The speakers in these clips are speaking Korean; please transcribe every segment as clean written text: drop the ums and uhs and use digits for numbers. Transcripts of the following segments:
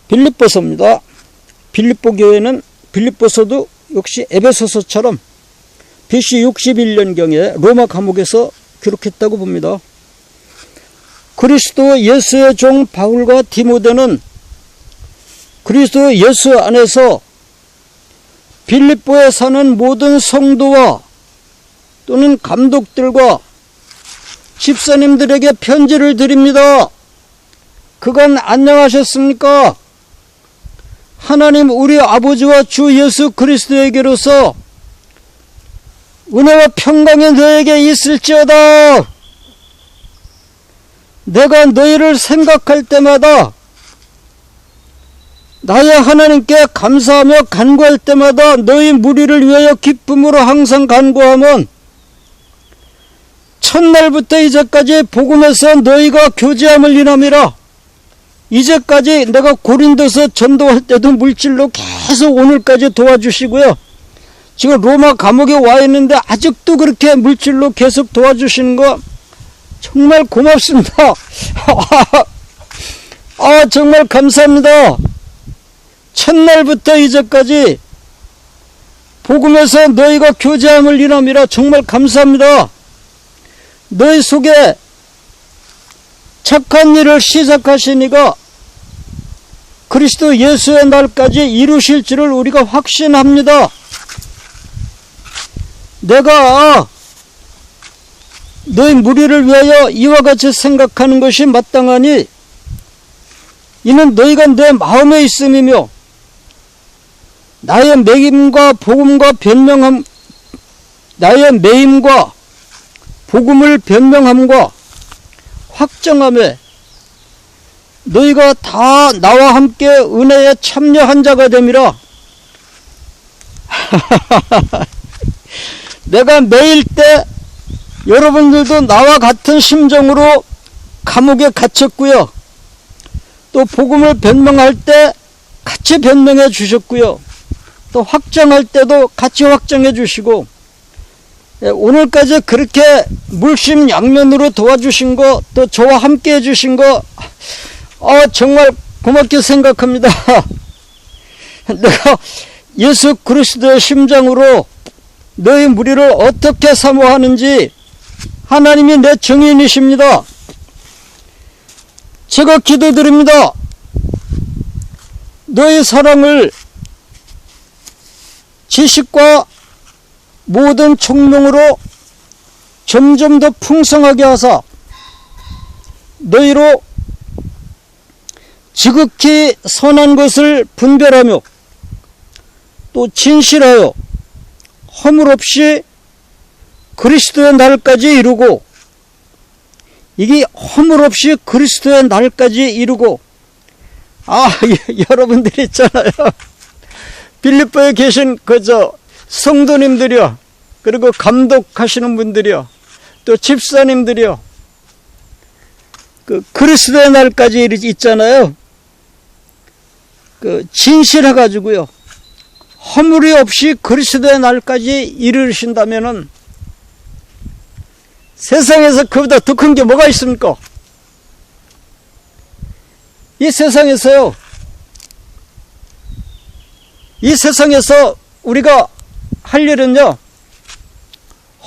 빌립보서입니다. 빌립보 교회는 빌립보서도 역시 에베소서처럼 BC 61년경에 로마 감옥에서 기록했다고 봅니다. 그리스도 예수의 종 바울과 디모데는 그리스도 예수 안에서 빌립보에 사는 모든 성도와 또는 감독들과 집사님들에게 편지를 드립니다. 그간 안녕하셨습니까? 하나님 우리 아버지와 주 예수 그리스도에게로서 은혜와 평강이 너에게 있을지어다. 내가 너희를 생각할 때마다 나의 하나님께 감사하며 간구할 때마다 너희 무리를 위하여 기쁨으로 항상 간구하면 첫날부터 이제까지 복음에서 너희가 교제함을 인함이라. 이제까지 내가 고린도서 전도할 때도 물질로 계속 오늘까지 도와주시고요. 지금 로마 감옥에 와 있는데 아직도 그렇게 물질로 계속 도와주시는 거 정말 고맙습니다. 정말 감사합니다. 첫날부터 이제까지 복음에서 너희가 교제함을 인함이라. 정말 감사합니다. 너희 속에 착한 일을 시작하시니가 그리스도 예수의 날까지 이루실 줄을 우리가 확신합니다. 내가 너희 무리를 위하여 이와 같이 생각하는 것이 마땅하니 이는 너희가 내 마음에 있음이며 나의 매임과 복음과 변명함, 나의 매임과 복음을 변명함과 확정함에 너희가 다 나와 함께 은혜에 참여한 자가 됨이라. 내가 매일 때 여러분들도 나와 같은 심정으로 감옥에 갇혔고요. 또 복음을 변명할 때 같이 변명해 주셨고요. 또 확정할 때도 같이 확정해 주시고, 오늘까지 그렇게 물심양면으로 도와주신 거, 또 저와 함께 해주신 거 정말 고맙게 생각합니다. 내가 예수 그리스도의 심장으로 너희 무리를 어떻게 사모하는지 하나님이 내 증인이십니다. 제가 기도드립니다. 너희 사랑을 지식과 모든 총명으로 점점 더 풍성하게 하사 너희로 지극히 선한 것을 분별하며 또 진실하여 허물 없이 그리스도의 날까지 이루고, 이게 허물 없이 그리스도의 날까지 이루고, 여러분들 있잖아요. 빌립보에 계신 성도님들이요, 그리고 감독하시는 분들이요, 또 집사님들이요, 그리스도의 날까지 있잖아요. 진실해가지고요, 허물이 없이 그리스도의 날까지 이르신다면은 세상에서 그보다 더 큰 게 뭐가 있습니까? 이 세상에서요, 이 세상에서 우리가 할 일은요,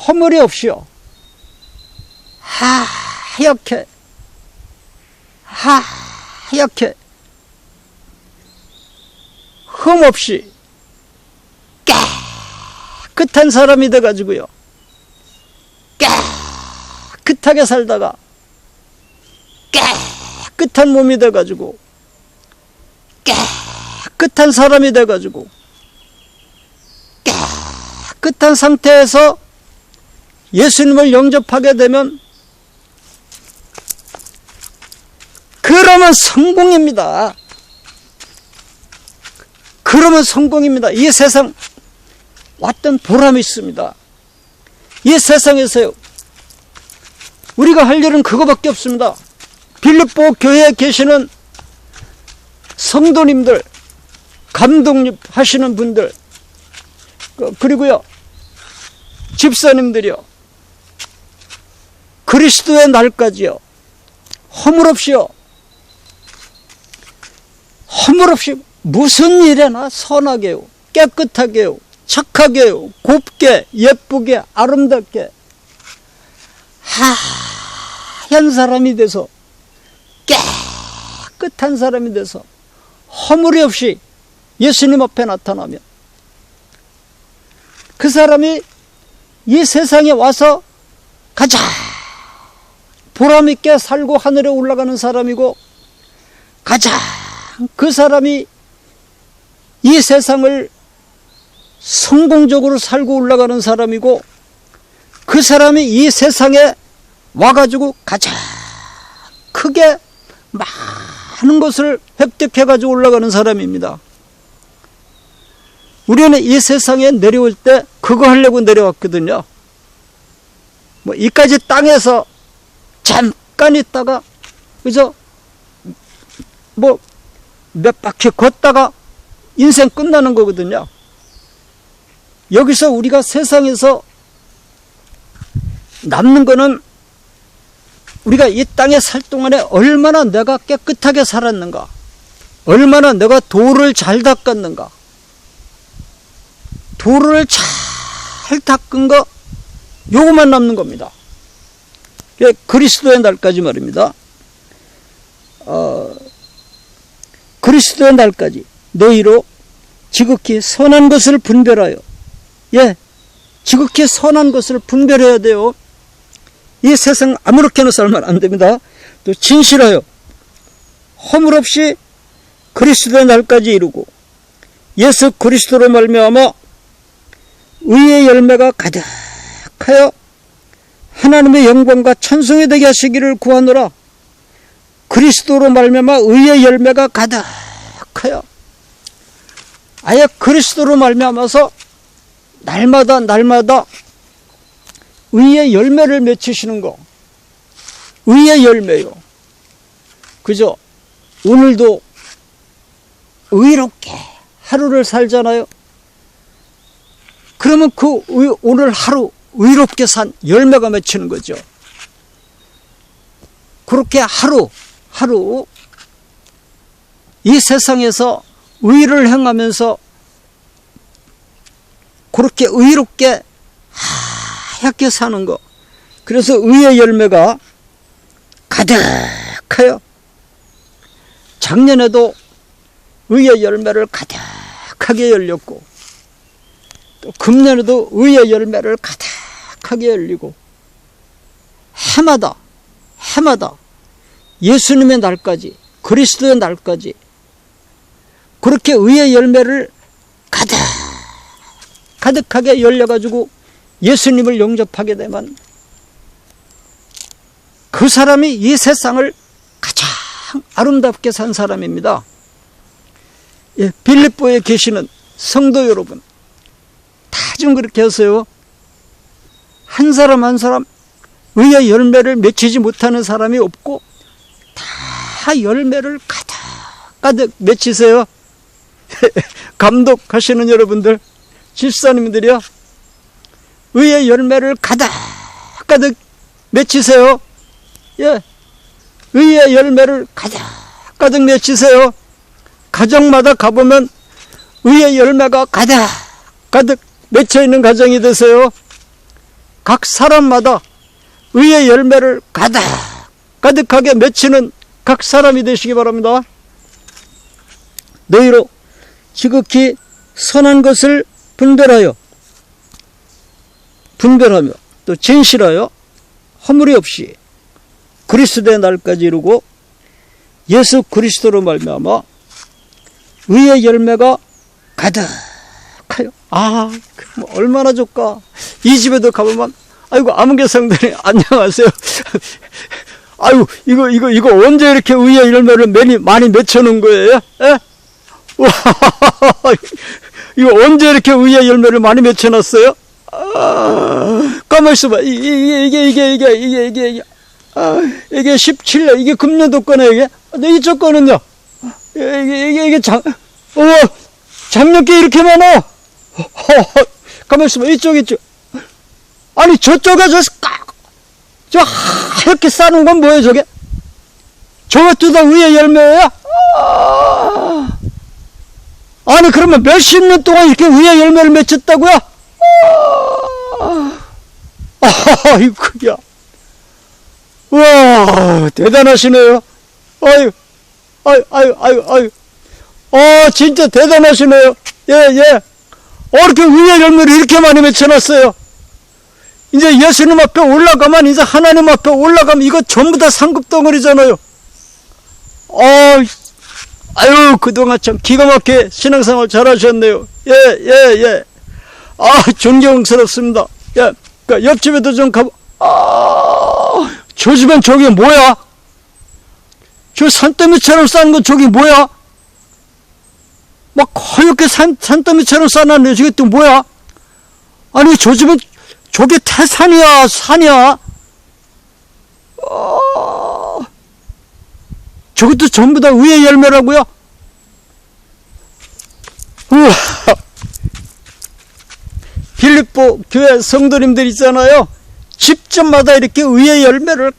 허물이 없이요, 하얗게 흠 없이 깨끗한 사람이 돼가지고요, 깨끗하게 살다가 깨끗한 몸이 돼가지고 깨끗한 사람이 돼가지고 깨끗한 상태에서 예수님을 영접하게 되면 그러면 성공입니다. 그러면 성공입니다. 이 세상 왔던 보람이 있습니다. 이 세상에서요, 우리가 할 일은 그거밖에 없습니다. 빌립보 교회에 계시는 성도님들, 감독님 하시는 분들, 그리고요, 집사님들이요, 그리스도의 날까지요, 허물 없이요, 허물 허물 없이 무슨 일에나 선하게요, 깨끗하게요, 착하게요, 곱게, 예쁘게, 아름답게 하얀 사람이 돼서, 깨끗한 사람이 돼서 허물이 없이 예수님 앞에 나타나면 그 사람이 이 세상에 와서 가장 보람있게 살고 하늘에 올라가는 사람이고, 가장 그 사람이 이 세상을 성공적으로 살고 올라가는 사람이고, 그 사람이 이 세상에 와가지고 가장 크게 많은 것을 획득해가지고 올라가는 사람입니다. 우리는 이 세상에 내려올 때 그거 하려고 내려왔거든요. 뭐 이까지 땅에서 잠깐 있다가, 그죠? 뭐 몇 바퀴 걷다가 인생 끝나는 거거든요. 여기서 우리가 세상에서 남는 거는 우리가 이 땅에 살 동안에 얼마나 내가 깨끗하게 살았는가, 얼마나 내가 도를 잘 닦았는가, 도를 잘 닦은 거, 요것만 남는 겁니다. 그리스도의 날까지 말입니다. 그리스도의 날까지 너희로 지극히 선한 것을 분별하여, 지극히 선한 것을 분별해야 돼요. 이 세상 아무렇게나 살면 안 됩니다. 또 진실하여 허물 없이 그리스도의 날까지 이루고 예수 그리스도로 말미암아 의의 열매가 가득하여 하나님의 영광과 찬송이 되게 하시기를 구하노라. 그리스도로 말미암아 의의 열매가 가득하여, 아예 그리스도로 말미암아서 날마다 의의 열매를 맺히시는 거. 의의 열매요. 그죠? 오늘도 의롭게 하루를 살잖아요. 그러면 그 오늘 하루 의롭게 산 열매가 맺히는 거죠. 그렇게 하루 이 세상에서 의를 행하면서 그렇게 의롭게 하얗게 사는 거. 그래서 의의 열매가 가득하여, 작년에도 의의 열매를 가득하게 열렸고, 또 금년에도 의의 열매를 가득하게 열리고, 해마다 예수님의 날까지, 그리스도의 날까지 그렇게 의의 열매를 가득하게 열려가지고 예수님을 영접하게 되면 그 사람이 이 세상을 가장 아름답게 산 사람입니다. 빌립보에 계시는 성도 여러분, 다 좀 그렇게 하세요. 한 사람 한 사람 의의 열매를 맺히지 못하는 사람이 없고 다 열매를 가득 맺히세요. 감독하시는 여러분들, 집사님들이요, 의의 열매를 가득 맺히세요. 의의 열매를 가득 맺히세요. 가정마다 가보면 의의 열매가 가득 맺혀있는 가정이 되세요. 각 사람마다 의의 열매를 가득하게 맺히는 각 사람이 되시기 바랍니다. 너희로 지극히 선한 것을 분별하며 또 진실하여 허물이 없이 그리스도의 날까지 이루고 예수 그리스도로 말미암아 의의 열매가 가득하여. 얼마나 좋까. 이 집에도 가보면, 아이고, 아무개 성도님 안녕하세요. 아이고, 이거 언제 이렇게 의의 열매를 많이 맺혀놓은 거예요? 이거 언제 이렇게 의의 열매를 많이 맺혀놨어요? 가만히 있어봐. 이게 17년, 이게 금년도 거네, 이게. 이쪽 거는요. 이게 작년께 이렇게 많아. 가만히 있어봐. 이쪽. 아니, 저쪽에 저 하얗게 싸는 건 뭐예요, 저게? 저것도 다 의의 열매야? 아니 그러면 몇십 년 동안 이렇게 의의 열매를 맺혔다고요? 아이쿠야. 와, 대단하시네요. 아유. 진짜 대단하시네요. 예. 이렇게 의의 열매를 이렇게 많이 맺혀놨어요. 이제 예수님 앞에 올라가면, 이제 하나님 앞에 올라가면 이거 전부 다 상급 덩어리잖아요. 아유, 그동안 참 기가 막히게 신앙생활 잘하셨네요. 예. 존경스럽습니다. 예, 그 옆집에도 좀 저 집엔 저게 뭐야? 저 산더미처럼 쌓은 거 저게 뭐야? 막 허옇게 산더미처럼 쌓아놨네. 저게 또 뭐야? 아니, 저 집은 저게 태산이야, 산이야? 저것도 전부 다 의의 열매라고요? 우와. 빌립보 교회 성도님들 있잖아요. 집집마다 이렇게 의의 열매를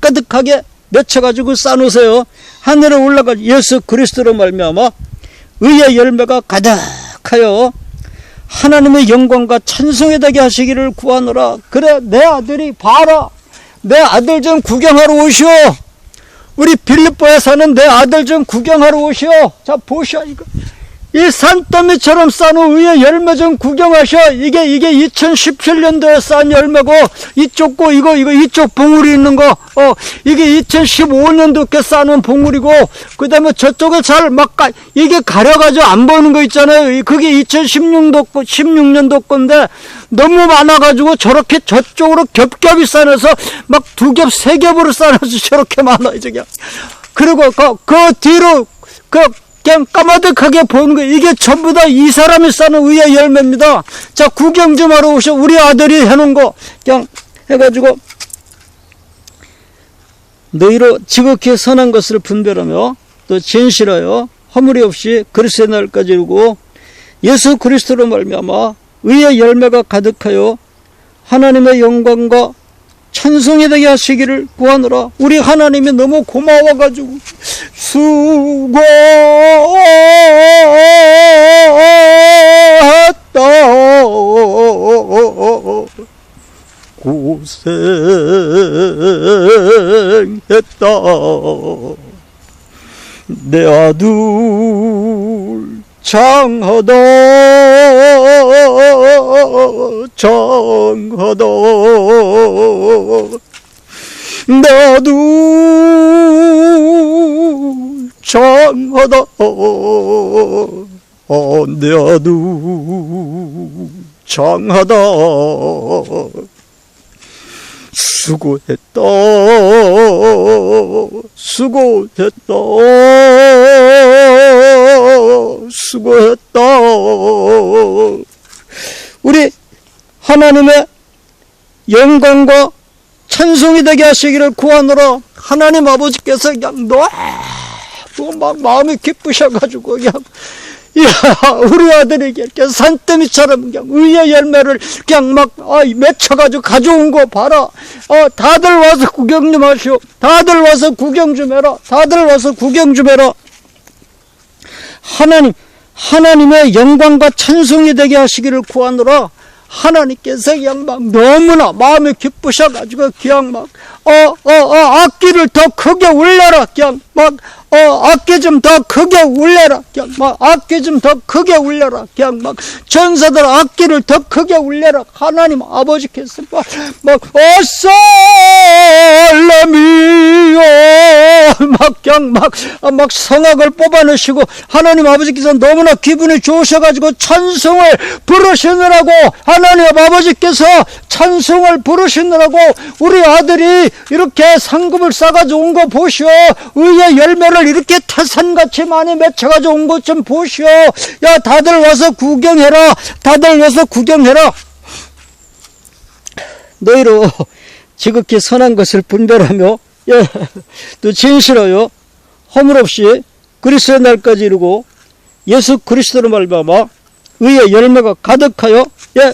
가득하게 맺혀가지고 쌓아놓으세요. 하늘에 올라가 예수 그리스도로 말미암아 의의 열매가 가득하여 하나님의 영광과 찬송이 되게 하시기를 구하노라. 그래, 내 아들이 봐라. 내 아들 좀 구경하러 오시오. 우리 빌립보에 사는 내 아들 좀 구경하러 오시오. 자, 보시오. 이 산더미처럼 쌓은 의의 열매 좀 구경하셔. 이게 2017년도에 쌓은 열매고, 이쪽 거, 이거 이쪽 봉우리 있는 거, 이게 2015년도께 쌓은 봉우리고, 그 다음에 저쪽에 이게 가려가지고 안 보이는 거 있잖아요. 그게 16년도 건데, 너무 많아가지고 저렇게 저쪽으로 겹겹이 쌓아서 막 2겹, 3겹으로 쌓아서 저렇게 많아요, 저게. 그리고 그 뒤로, 그냥 까마득하게 보는 거, 이게 전부 다 이 사람이 쌓는 의의 열매입니다. 자, 구경 좀 하러 오셔. 우리 아들이 해놓은 거 그냥 해가지고, 너희로 지극히 선한 것을 분별하며 또 진실하여 허물이 없이 그리스도의 날까지 이루고 예수 그리스도로 말미암아 의의 열매가 가득하여 하나님의 영광과 찬송이 되게 하시기를 구하노라. 우리 하나님이 너무 고마워가지고 수고했다. 고생했다. 내 아들 장하다. 내 아들 장하다. 내 아들 장하다. 수고했다. 우리 하나님의 영광과 찬송이 되게 하시기를 구하노라. 하나님 아버지께서 그냥 너무 막 마음이 기쁘셔가지고 그냥, 우리 아들에게 이렇게 산더미처럼 그냥 의의 열매를 그냥 막 맺혀가지고 가져온 거 봐라. 다들 와서 구경 좀 하시오. 다들 와서 구경 좀 해라. 하나님의 영광과 찬송이 되게 하시기를 구하노라. 하나님께서 그냥 막 너무나 마음이 기쁘셔가지고 그냥 막 악기를 더 크게 울려라. 그냥 막 악기 좀 더 크게 울려라. 그냥 막 악기 좀 더 크게 울려라. 그냥 막 전사들 악기를 더 크게 울려라. 하나님 아버지께서 막 살레미오 막 그냥 막 성악을 뽑아내시고 하나님 아버지께서 너무나 기분이 좋으셔가지고 찬송을 부르시느라고, 하나님 아버지께서 찬송을 부르시느라고 우리 아들이 이렇게 상급을 싸가지고 온 거 보시오. 의의 열매를 이렇게 태산같이 많이 맺혀가지고 온 것 좀 보시오. 야, 다들 와서 구경해라. 너희로 지극히 선한 것을 분별하며 또 진실하여 허물 없이 그리스도의 날까지 이루고 예수 그리스도로 말미암아 의의 열매가 가득하여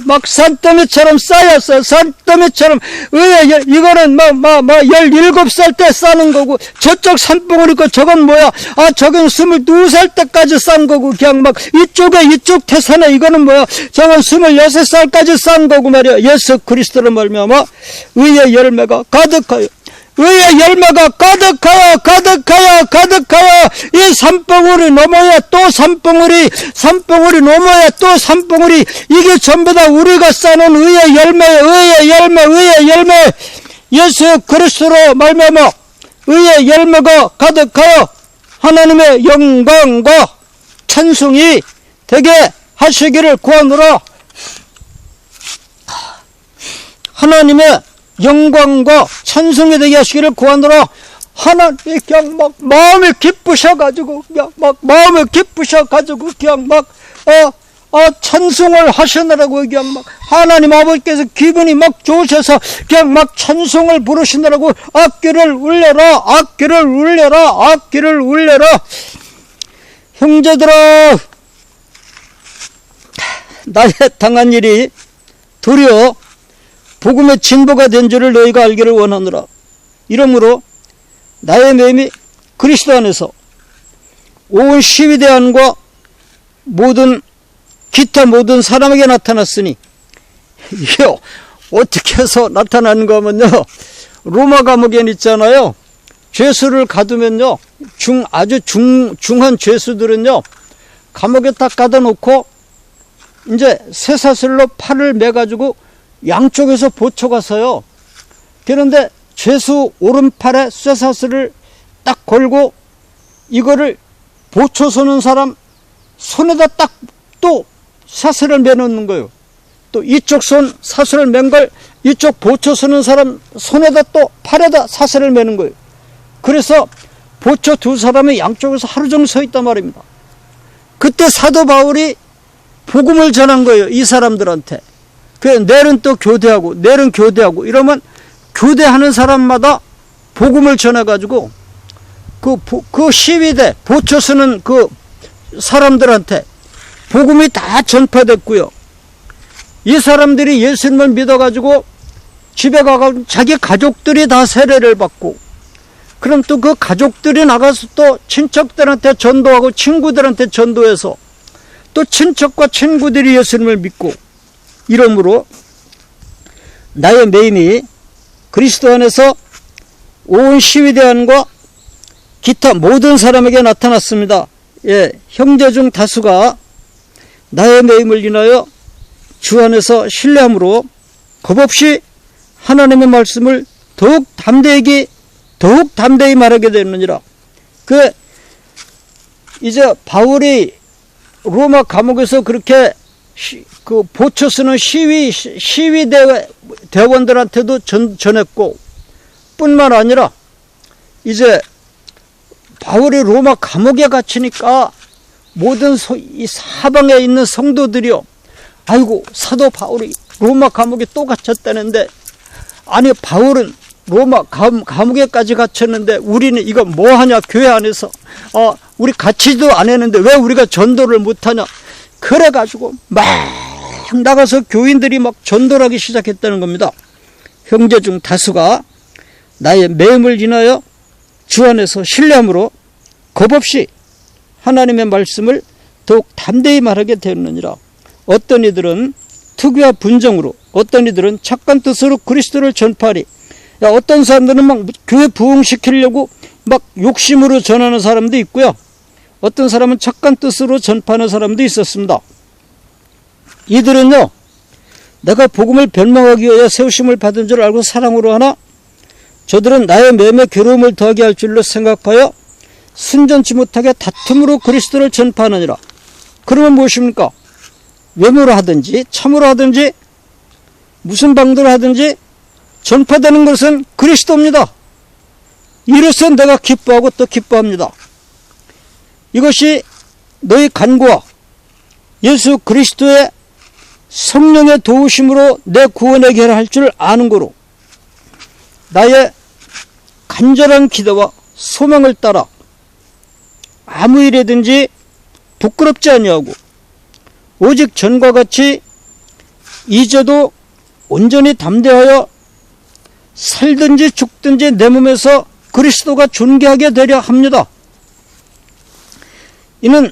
막 산더미처럼 쌓였어요. 산더미처럼 의의 이거는 17살 때 쌓는 거고, 저쪽 산봉우리 거 저건 뭐야? 저건 22살 때까지 쌓은 거고, 그냥 막 이쪽 태산에 이거는 뭐야? 저건 26살까지 쌓은 거고 말이야. 예수 그리스도로 말미암아 의의 열매가 가득하여, 의의 열매가 가득하여 이 산봉우리 넘어야 또 산봉우리 넘어야 또 산봉우리, 이게 전부 다 우리가 쌓는 의의 열매 예수 그리스도로 말미암아 의의 열매가 가득하여 하나님의 영광과 찬송이 되게 하시기를 구하노라. 하나님의 영광과 찬송이 되게 하시기를 구하노라. 하나님 그냥 막 마음이 기쁘셔가지고 그냥 막 찬송을 하시느라고 그냥 막 하나님 아버지께서 기분이 막 좋으셔서 그냥 막 찬송을 부르시느라고 악기를 울려라. 형제들아, 나의 당한 일이 도리어 복음의 진보가 된 줄을 너희가 알기를 원하노라. 이러므로 나의 매임이 그리스도 안에서 온 시위대안과 기타 모든 사람에게 나타났으니, 이게 어떻게 해서 나타나는가 하면요, 로마 감옥에 있잖아요. 죄수를 가두면요, 아주 중한 죄수들은요, 감옥에 딱 가둬 놓고 이제 쇠사슬로 팔을 매가지고 양쪽에서 보초가 서요. 그런데 죄수 오른팔에 쇠사슬을 딱 걸고 이거를 보초 서는 사람 손에다 딱 또 사슬을 매놓는 거예요. 또 이쪽 손 사슬을 맨 걸 이쪽 보초 서는 사람 손에다 또 팔에다 사슬을 매는 거예요. 그래서 보초 두 사람이 양쪽에서 하루 종일 서 있단 말입니다. 그때 사도 바울이 복음을 전한 거예요, 이 사람들한테. 내일은 또 교대하고 이러면 교대하는 사람마다 복음을 전해가지고 그 시위대 보초 서는 그 사람들한테 복음이 다 전파됐고요. 이 사람들이 예수님을 믿어가지고 집에 가서 자기 가족들이 다 세례를 받고, 그럼 또 그 가족들이 나가서 또 친척들한테 전도하고 친구들한테 전도해서 또 친척과 친구들이 예수님을 믿고, 이러므로 나의 매임이 그리스도 안에서 온 시위대안과 기타 모든 사람에게 나타났습니다. 형제 중 다수가 나의 매임을 인하여 주 안에서 신뢰함으로 겁없이 하나님의 말씀을 더욱 담대히 말하게 되느니라. 이제 바울이 로마 감옥에서 그렇게 보초 쓰는 시위대원들한테도 전했고, 뿐만 아니라 이제 바울이 로마 감옥에 갇히니까 모든 이 사방에 있는 성도들이요, 아이고 사도 바울이 로마 감옥에 또 갇혔다는데, 아니 바울은 로마 감옥에까지 갇혔는데 우리는 이거 뭐하냐, 교회 안에서 우리 갇히지도 않았는데 왜 우리가 전도를 못하냐. 그래가지고 막 나가서 교인들이 막 전도를 하기 시작했다는 겁니다. 형제 중 다수가 나의 매임을 인하여 주 안에서 신뢰함으로 겁없이 하나님의 말씀을 더욱 담대히 말하게 되었느니라. 어떤 이들은 특유와 분정으로, 어떤 이들은 착한 뜻으로 그리스도를 전파하리. 어떤 사람들은 막 교회 부흥시키려고 막 욕심으로 전하는 사람도 있고요, 어떤 사람은 착한 뜻으로 전파하는 사람도 있었습니다. 이들은요, 내가 복음을 변명하기 위해 세우심을 받은 줄 알고 사랑으로 하나, 저들은 나의 매임에 괴로움을 더하게 할 줄로 생각하여 순전치 못하게 다툼으로 그리스도를 전파하느니라. 그러면 무엇입니까? 외모로 하든지 참으로 하든지 무슨 방도로 하든지 전파되는 것은 그리스도입니다. 이로써 내가 기뻐하고 또 기뻐합니다. 이것이 너희 간구와 예수 그리스도의 성령의 도우심으로 내 구원의 길을 할 줄 아는 거로, 나의 간절한 기도와 소망을 따라 아무 일이든지 부끄럽지 아니하고 오직 전과 같이 이제도 온전히 담대하여 살든지 죽든지 내 몸에서 그리스도가 존귀하게 되려 합니다. 이는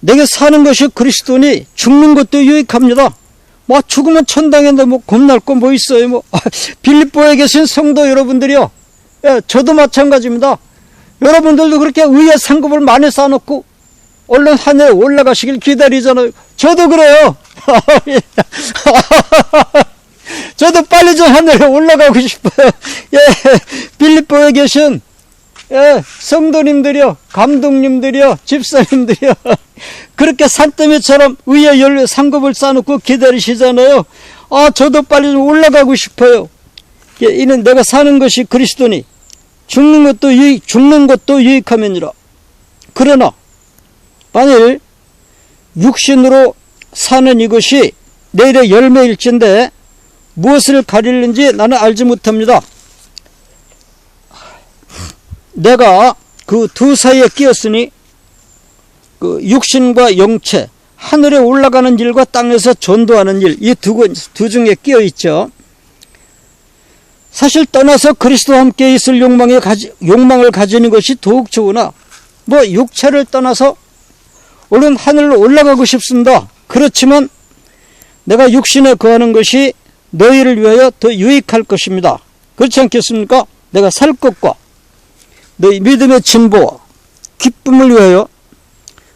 내게 사는 것이 그리스도니 죽는 것도 유익합니다. 뭐 죽으면 천당인데 뭐 겁날 거 뭐 있어요. 뭐 빌립보에 계신 성도 여러분들이요, 예, 저도 마찬가지입니다. 여러분들도 그렇게 의의 상급을 많이 쌓아놓고 얼른 하늘에 올라가시길 기다리잖아요. 저도 그래요. 저도 빨리 좀 하늘에 올라가고 싶어요. 예, 빌립보에 계신, 예, 성도님들이요, 감독님들이요, 집사님들이요, 그렇게 산더미처럼 의의 상급을 쌓아놓고 기다리시잖아요. 아, 저도 빨리 좀 올라가고 싶어요. 예, 이는 내가 사는 것이 그리스도니 죽는 것도 유익함이니라. 그러나 만일 육신으로 사는 이것이 내일의 열매일진데 무엇을 가리는지 나는 알지 못합니다. 내가 그 두 사이에 끼었으니 그 육신과 영체, 하늘에 올라가는 일과 땅에서 전도하는 일, 이 두 중에 끼어 있죠. 사실 떠나서 그리스도와 함께 있을 욕망을 가지는 것이 더욱 좋으나 뭐 육체를 떠나서 얼른 하늘로 올라가고 싶습니다. 그렇지만 내가 육신에 거하는 것이 너희를 위하여 더 유익할 것입니다. 그렇지 않겠습니까? 내가 살 것과 너희 믿음의 진보와 기쁨을 위하여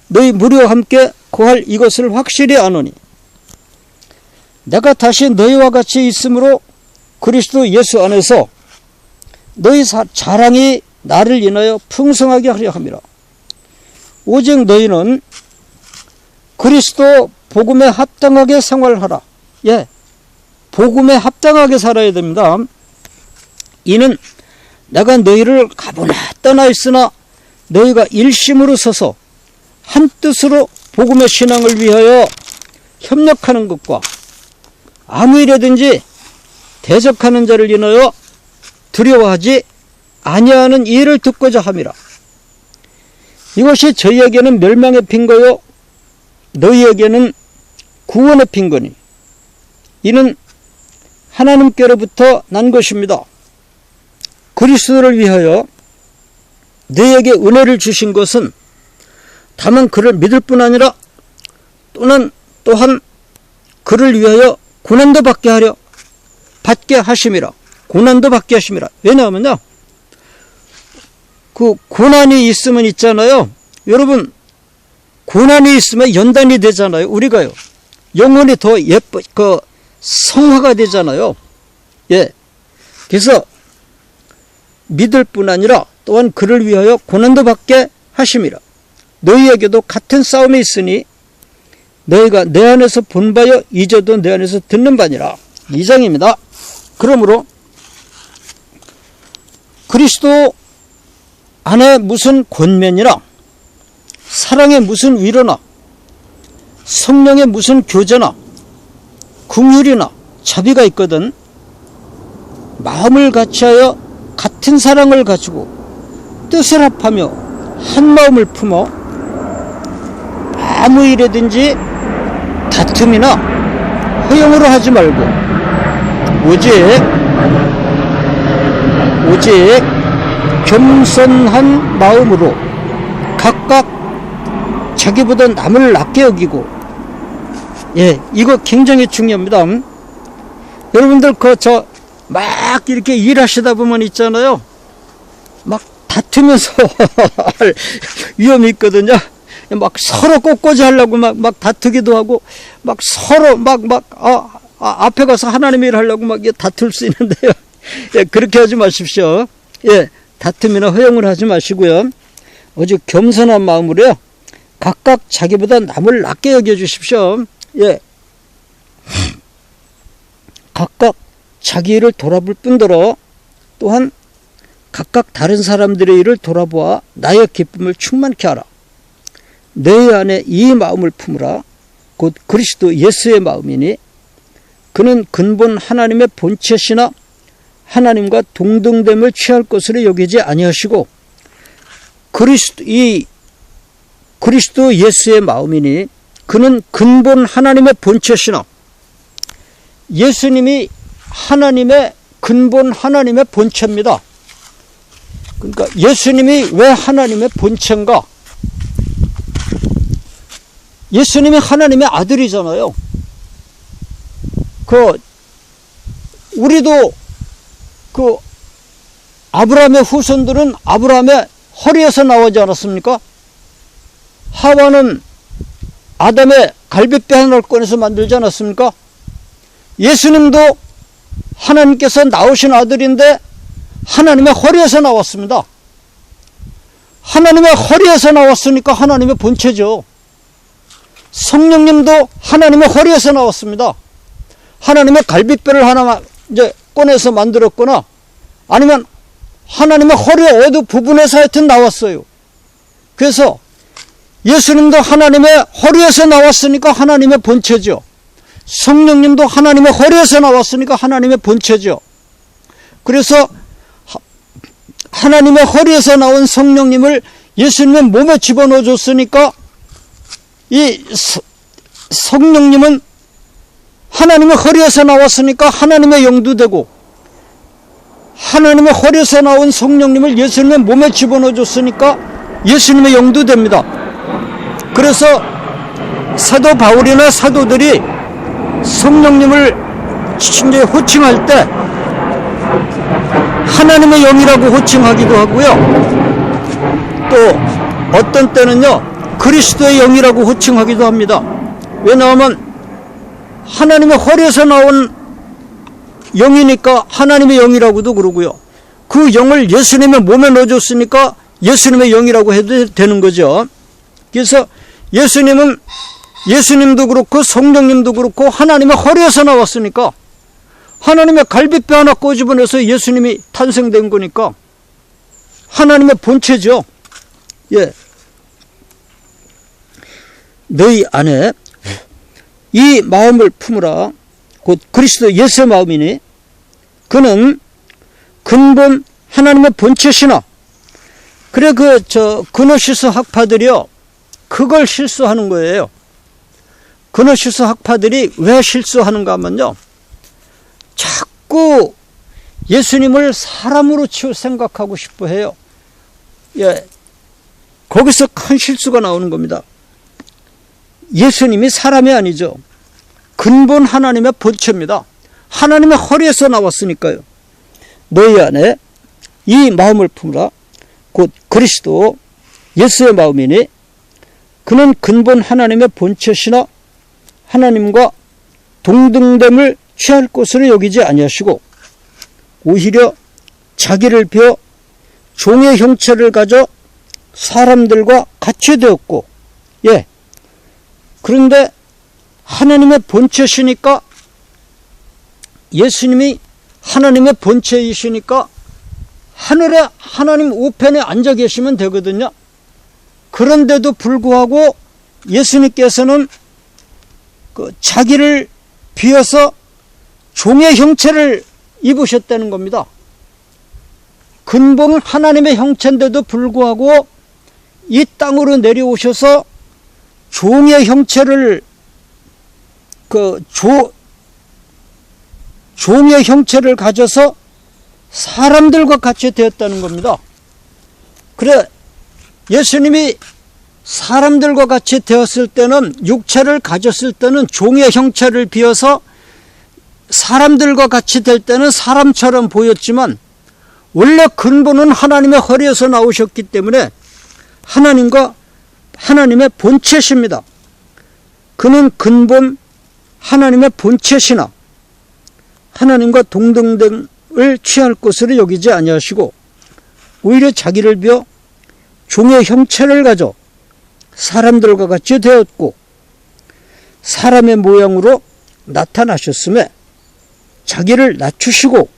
너희 무리와 함께 거할 이것을 확실히 아노니 내가 다시 너희와 같이 있으므로 그리스도 예수 안에서 너희 자랑이 나를 인하여 풍성하게 하려 함이라. 오직 너희는 그리스도 복음에 합당하게 생활하라. 예, 복음에 합당하게 살아야 됩니다. 이는 내가 너희를 가보나 떠나 있으나 너희가 일심으로 서서 한 뜻으로 복음의 신앙을 위하여 협력하는 것과 아무 일에든지 대적하는 자를 인하여 두려워하지 아니하는 일을 듣고자 함이라. 이것이 저희에게는 멸망의 핑거요 너희에게는 구원의 핑거니 이는 하나님께로부터 난 것입니다. 그리스도를 위하여 너희에게 은혜를 주신 것은 다만 그를 믿을 뿐 아니라 또한 그를 위하여 고난도 받게 하심이라. 고난도 받게 하심이라. 왜냐하면요, 그 고난이 있으면 있잖아요. 여러분, 고난이 있으면 연단이 되잖아요. 우리가요, 영혼이 더 성화가 되잖아요. 예. 그래서 믿을 뿐 아니라 또한 그를 위하여 고난도 받게 하심이라. 너희에게도 같은 싸움이 있으니 너희가 내 안에서 본 바여 이제도 내 안에서 듣는 바니라. 2장입니다. 그러므로 그리스도 안에 무슨 권면이나 사랑의 무슨 위로나 성령의 무슨 교제나 긍휼이나 자비가 있거든 마음을 같이하여 같은 사랑을 가지고 뜻을 합하며 한 마음을 품어 아무 일에든지 다툼이나 허용으로 하지 말고 오직 겸손한 마음으로 각각 자기보다 남을 낮게 여기고, 예, 이거 굉장히 중요합니다. 여러분들 막 이렇게 일하시다 보면 있잖아요, 막 다투면서 할 위험이 있거든요. 막 서로 꽃꽂이 하려고 막 다투기도 하고, 막 서로 앞에 가서 하나님의 일 하려고 막 다툴 수 있는데요. 예, 그렇게 하지 마십시오. 예, 다툼이나 허용을 하지 마시고요. 오직 겸손한 마음으로요, 각각 자기보다 남을 낮게 여겨주십시오. 예, 각각 자기 일을 돌아볼 뿐더러 또한 각각 다른 사람들의 일을 돌아보아 나의 기쁨을 충만케 하라. 너희 안에 이 마음을 품으라. 곧 그리스도 예수의 마음이니 그는 근본 하나님의 본체시나 하나님과 동등됨을 취할 것으로 여기지 아니하시고 그리스도 예수의 마음이니 그는 근본 하나님의 본체시나. 예수님이 하나님의 근본 하나님의 본체입니다. 그러니까 예수님이 왜 하나님의 본체인가? 예수님이 하나님의 아들이잖아요. 우리도 아브라함의 후손들은 아브라함의 허리에서 나오지 않았습니까? 하와는 아담의 갈비뼈 하나를 꺼내서 만들지 않았습니까? 예수님도 하나님께서 낳으신 아들인데 하나님의 허리에서 나왔습니다. 하나님의 허리에서 나왔으니까 하나님의 본체죠. 성령님도 하나님의 허리에서 나왔습니다. 하나님의 갈비뼈를 하나 이제 꺼내서 만들었거나 아니면 하나님의 허리 어느 부분에서 하여튼 나왔어요. 그래서 예수님도 하나님의 허리에서 나왔으니까 하나님의 본체죠. 성령님도 하나님의 허리에서 나왔으니까 하나님의 본체죠. 그래서 하나님의 허리에서 나온 성령님을 예수님의 몸에 집어넣어 줬으니까 이 성령님은 하나님의 허리에서 나왔으니까 하나님의 영도 되고, 하나님의 허리에서 나온 성령님을 예수님의 몸에 집어넣어 줬으니까 예수님의 영도 됩니다. 그래서 사도 바울이나 사도들이 성령님을 이제 호칭할 때 하나님의 영이라고 호칭하기도 하고요. 또 어떤 때는요 그리스도의 영이라고 호칭하기도 합니다. 왜냐하면 하나님의 허리에서 나온 영이니까 하나님의 영이라고도 그러고요. 그 영을 예수님의 몸에 넣어줬으니까 예수님의 영이라고 해도 되는 거죠. 그래서 예수님도 그렇고 성령님도 그렇고 하나님의 허리에서 나왔으니까 하나님의 갈비뼈 하나 꼬집어내서 예수님이 탄생된 거니까 하나님의 본체죠. 예. 너희 안에 이 마음을 품으라. 곧 그리스도 예수의 마음이니 그는 근본 하나님의 본체시나. 그래 그노시스 학파들이요 그걸 실수하는 거예요. 그노시스 학파들이 왜 실수하는가 하면요, 자꾸 예수님을 사람으로 생각하고 싶어 해요. 예, 거기서 큰 실수가 나오는 겁니다. 예수님이 사람이 아니죠. 근본 하나님의 본체입니다. 하나님의 허리에서 나왔으니까요. 너희 안에 이 마음을 품으라. 곧 그리스도 예수의 마음이니 그는 근본 하나님의 본체시나 하나님과 동등됨을 취할 것으로 여기지 아니하시고 오히려 자기를 비워 종의 형체를 가져 사람들과 같이 되었고, 예, 그런데 하나님의 본체시니까, 예수님이 하나님의 본체이시니까 하늘에 하나님 우편에 앉아 계시면 되거든요. 그런데도 불구하고 예수님께서는 자기를 비워서 종의 형체를 입으셨다는 겁니다. 근본 하나님의 형체인데도 불구하고 이 땅으로 내려오셔서 종의 형체를 종의 형체를 가져서 사람들과 같이 되었다는 겁니다. 그래, 예수님이 사람들과 같이 되었을 때는, 육체를 가졌을 때는 종의 형체를 비어서 사람들과 같이 될 때는 사람처럼 보였지만 원래 근본은 하나님의 허리에서 나오셨기 때문에 하나님의 본체십니다. 그는 근본 하나님의 본체시나 하나님과 동등됨을 취할 것으로 여기지 아니하시고 오히려 자기를 비워 종의 형체를 가져 사람들과 같이 되었고 사람의 모양으로 나타나셨음에 자기를 낮추시고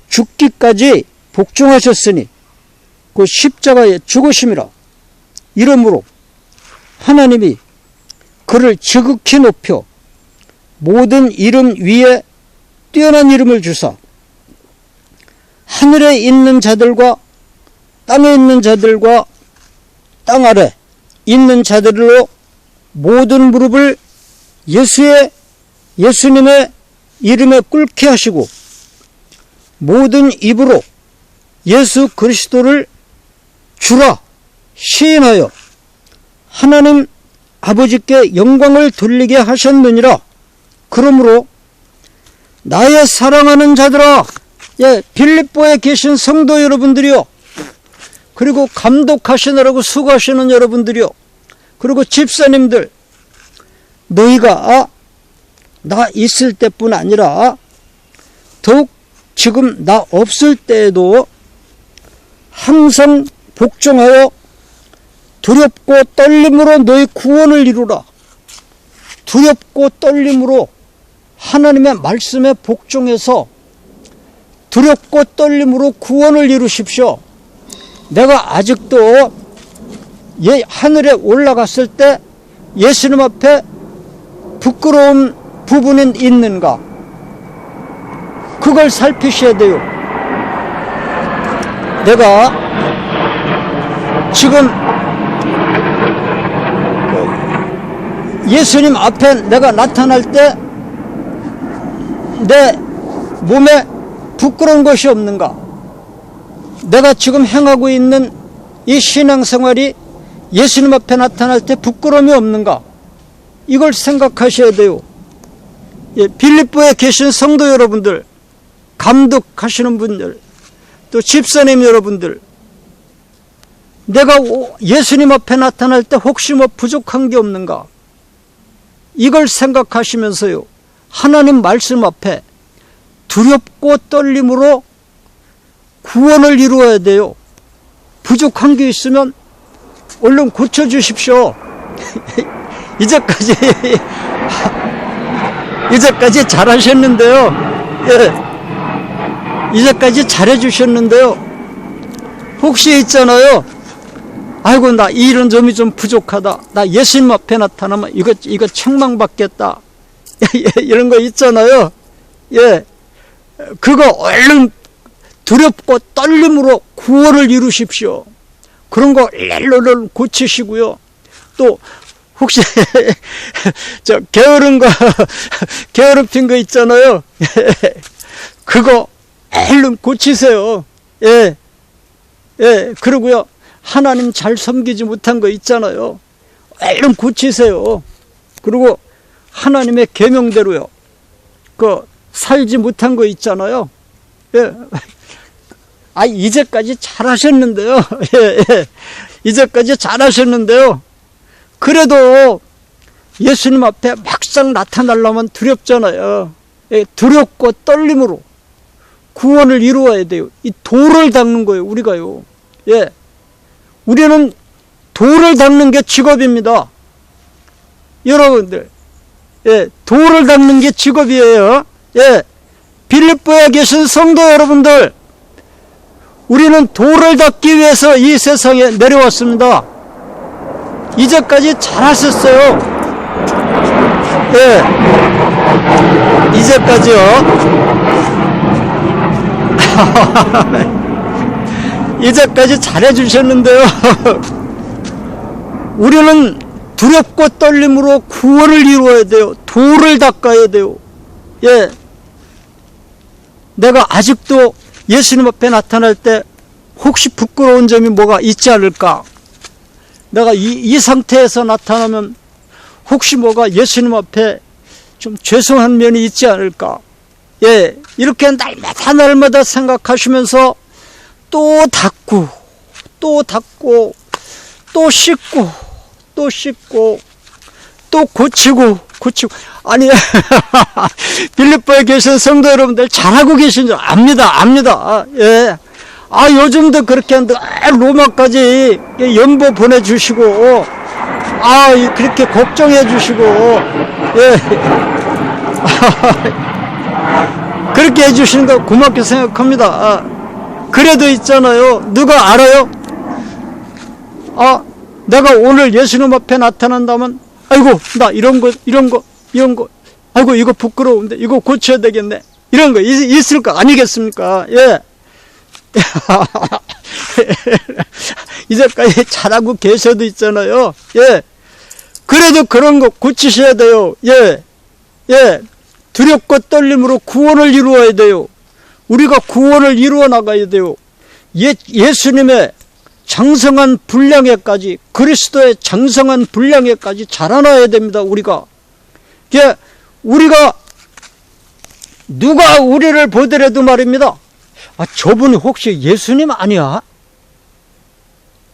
죽기까지 복종하셨으니 그 십자가에 죽으심이라. 이러므로 하나님이 그를 지극히 높여 모든 이름 위에 뛰어난 이름을 주사 하늘에 있는 자들과 땅에 있는 자들과 땅 아래 있는 자들로 모든 무릎을 예수님의 이름에 꿇게 하시고 모든 입으로 예수 그리스도를 주라 시인하여 하나님 아버지께 영광을 돌리게 하셨느니라. 그러므로 나의 사랑하는 자들아, 빌립보에 계신 성도 여러분들이요, 그리고 감독하시느라고 수고하시는 여러분들이요, 그리고 집사님들, 너희가 나 있을 때뿐 아니라 더욱 지금 나 없을 때에도 항상 복종하여 두렵고 떨림으로 너희 구원을 이루라. 두렵고 떨림으로 하나님의 말씀에 복종해서 두렵고 떨림으로 구원을 이루십시오. 내가 아직도 하늘에 올라갔을 때 예수님 앞에 부끄러운 부분은 있는가? 그걸 살피셔야 돼요. 내가 지금 예수님 앞에 내가 나타날 때 내 몸에 부끄러운 것이 없는가? 내가 지금 행하고 있는 이 신앙생활이 예수님 앞에 나타날 때 부끄러움이 없는가? 이걸 생각하셔야 돼요. 빌립보에 계신 성도 여러분들, 감독하시는 분들, 또 집사님 여러분들, 내가 예수님 앞에 나타날 때 혹시 뭐 부족한 게 없는가? 이걸 생각하시면서요, 하나님 말씀 앞에 두렵고 떨림으로 구원을 이루어야 돼요. 부족한 게 있으면 얼른 고쳐주십시오. 이제까지 잘하셨는데요. 이제까지 잘해주셨는데요. 혹시 있잖아요. 아이고, 나 이런 점이 좀 부족하다. 나 예수님 앞에 나타나면 이거 책망받겠다. 이런 거 있잖아요. 그거 얼른 두렵고 떨림으로 구원을 이루십시오. 그런 거 얼른 고치시고요. 또 혹시 저 게으른 핀 거 있잖아요. 그거 얼른 고치세요. 그러고요, 하나님 잘 섬기지 못한 거 있잖아요. 얼른 고치세요. 그리고 하나님의 계명대로요, 살지 못한 거 있잖아요. 이제까지 잘하셨는데요. 이제까지 잘하셨는데요. 그래도 예수님 앞에 막상 나타나려면 두렵잖아요. 두렵고 떨림으로 구원을 이루어야 돼요. 이 돌을 닦는 거예요, 우리가요. 우리는 돌을 닦는 게 직업입니다. 여러분들, 돌을 닦는 게 직업이에요. 빌립보에 계신 성도 여러분들, 우리는 돌을 닦기 위해서 이 세상에 내려왔습니다. 이제까지 잘하셨어요. 이제까지요. 이제까지 잘해주셨는데요. 우리는 두렵고 떨림으로 구원을 이루어야 돼요. 돌을 닦아야 돼요. 내가 아직도 예수님 앞에 나타날 때 혹시 부끄러운 점이 뭐가 있지 않을까? 내가 이 상태에서 나타나면 혹시 뭐가 예수님 앞에 좀 죄송한 면이 있지 않을까? 이렇게 날마다 생각하시면서 또 닦고 또 씻고 또 고치고 아니 빌립보에 계신 성도 여러분들 잘하고 계신 줄 압니다. 요즘도 그렇게 하는데 로마까지 연보 보내주시고 그렇게 걱정해 주시고 그렇게 해주시는 거 고맙게 생각합니다. 그래도 있잖아요, 누가 알아요? 내가 오늘 예수님 앞에 나타난다면 아이고, 나 이런 거 아이고, 이거 부끄러운데 이거 고쳐야 되겠네, 이런 거 있을 거 아니겠습니까? 이제까지 잘하고 계셔도 있잖아요. 그래도 그런 거 고치셔야 돼요. 예, 예. 두렵고 떨림으로 구원을 이루어야 돼요. 우리가 구원을 이루어 나가야 돼요. 예수님의 장성한 분량에까지, 그리스도의 장성한 분량에까지 자라나야 됩니다. 우리가 누가 우리를 보더라도 말입니다. 아, 저분이 혹시 예수님 아니야?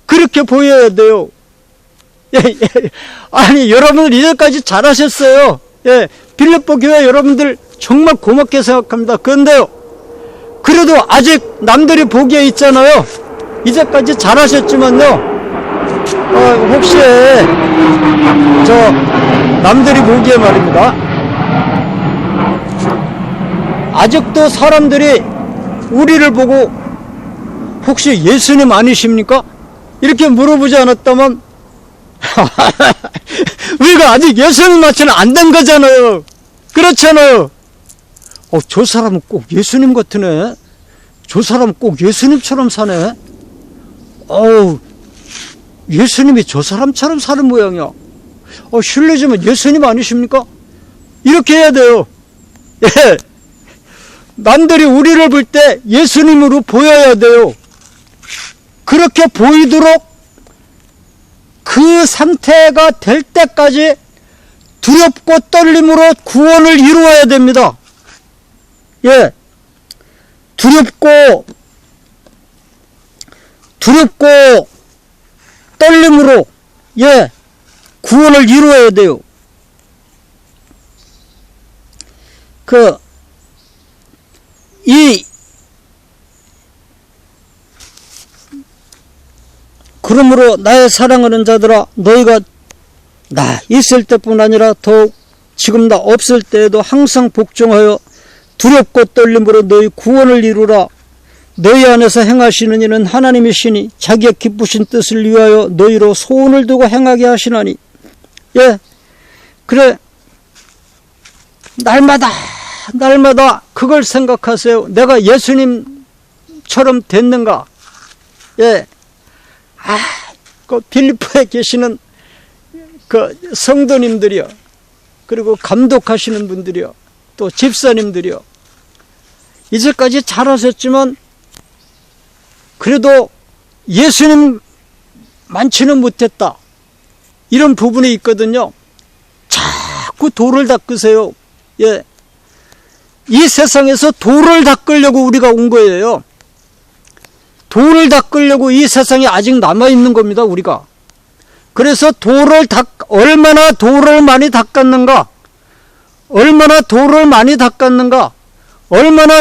그렇게 보여야 돼요. 예, 예. 아니, 여러분들 이제까지 잘하셨어요. 예, 빌립보 교회 여러분들 정말 고맙게 생각합니다. 그런데요, 그래도 아직 남들이 보기에 있잖아요. 이제까지 잘하셨지만요, 혹시 저 남들이 보기에 말입니다, 아직도 사람들이 우리를 보고 혹시 예수님 아니십니까? 이렇게 물어보지 않았다면 우리가 아직 예수님 맞춰는 안 된 거잖아요. 그렇잖아요. 저 사람은 꼭 예수님 같으네. 저 사람은 꼭 예수님처럼 사네. 예수님이 저 사람처럼 사는 모양이야. 실례지만 예수님 아니십니까? 이렇게 해야 돼요. 예. 남들이 우리를 볼 때 예수님으로 보여야 돼요. 그렇게 보이도록 그 상태가 될 때까지 두렵고 떨림으로 구원을 이루어야 됩니다. 예. 두렵고 떨림으로, 예, 구원을 이루어야 돼요. 그러므로 나의 사랑하는 자들아, 너희가 나 있을 때뿐 아니라 더욱 지금 나 없을 때에도 항상 복종하여 두렵고 떨림으로 너희 구원을 이루라. 너희 안에서 행하시는 이는 하나님이시니 자기의 기쁘신 뜻을 위하여 너희로 소원을 두고 행하게 하시나니. 예, 그래, 날마다 그걸 생각하세요. 내가 예수님처럼 됐는가? 예. 그 빌립보에 계시는 그 성도님들이요, 그리고 감독하시는 분들이요, 또 집사님들이요, 이제까지 잘하셨지만 그래도 예수님 많지는 못했다, 이런 부분이 있거든요. 자꾸 돌을 닦으세요. 예, 이 세상에서 돌을 닦으려고 우리가 온 거예요. 돌을 닦으려고 이 세상에 아직 남아있는 겁니다, 우리가. 그래서 얼마나 돌을 많이 닦았는가, 얼마나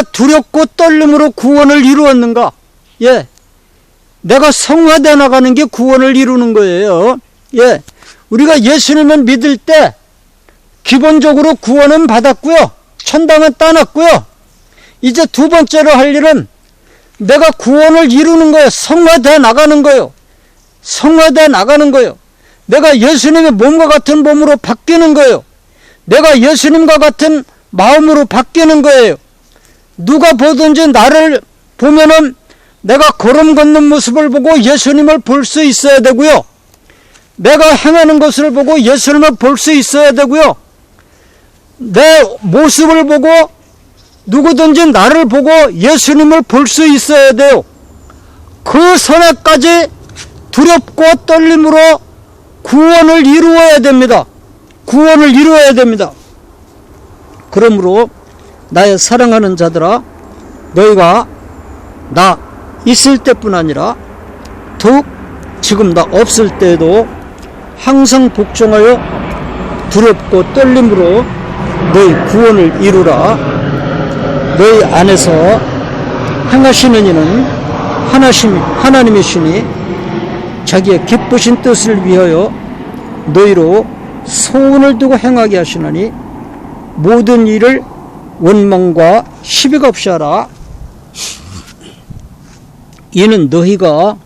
두렵고 떨림으로 구원을 이루었는가. 예, 내가 성화되어 나가는 게 구원을 이루는 거예요. 예, 우리가 예수님을 믿을 때 기본적으로 구원은 받았고요, 천당은 따놨고요. 이제 두 번째로 할 일은 내가 구원을 이루는 거예요. 성화되어 나가는 거예요. 내가 예수님의 몸과 같은 몸으로 바뀌는 거예요. 내가 예수님과 같은 마음으로 바뀌는 거예요. 누가 보든지 나를 보면은 내가 걸음 걷는 모습을 보고 예수님을 볼 수 있어야 되고요, 내가 행하는 것을 보고 예수님을 볼 수 있어야 되고요, 내 모습을 보고 누구든지 나를 보고 예수님을 볼 수 있어야 돼요. 그 선에까지 두렵고 떨림으로 구원을 이루어야 됩니다. 그러므로 나의 사랑하는 자들아, 너희가 나 있을 때뿐 아니라 더욱 지금 나 없을 때에도 항상 복종하여 두렵고 떨림으로 너희 구원을 이루라. 너희 안에서 행하시는 이는 하나님이시니 자기의 기쁘신 뜻을 위하여 너희로 소원을 두고 행하게 하시나니 모든 일을 원망과 시비가 없이 하라. 이는 너희가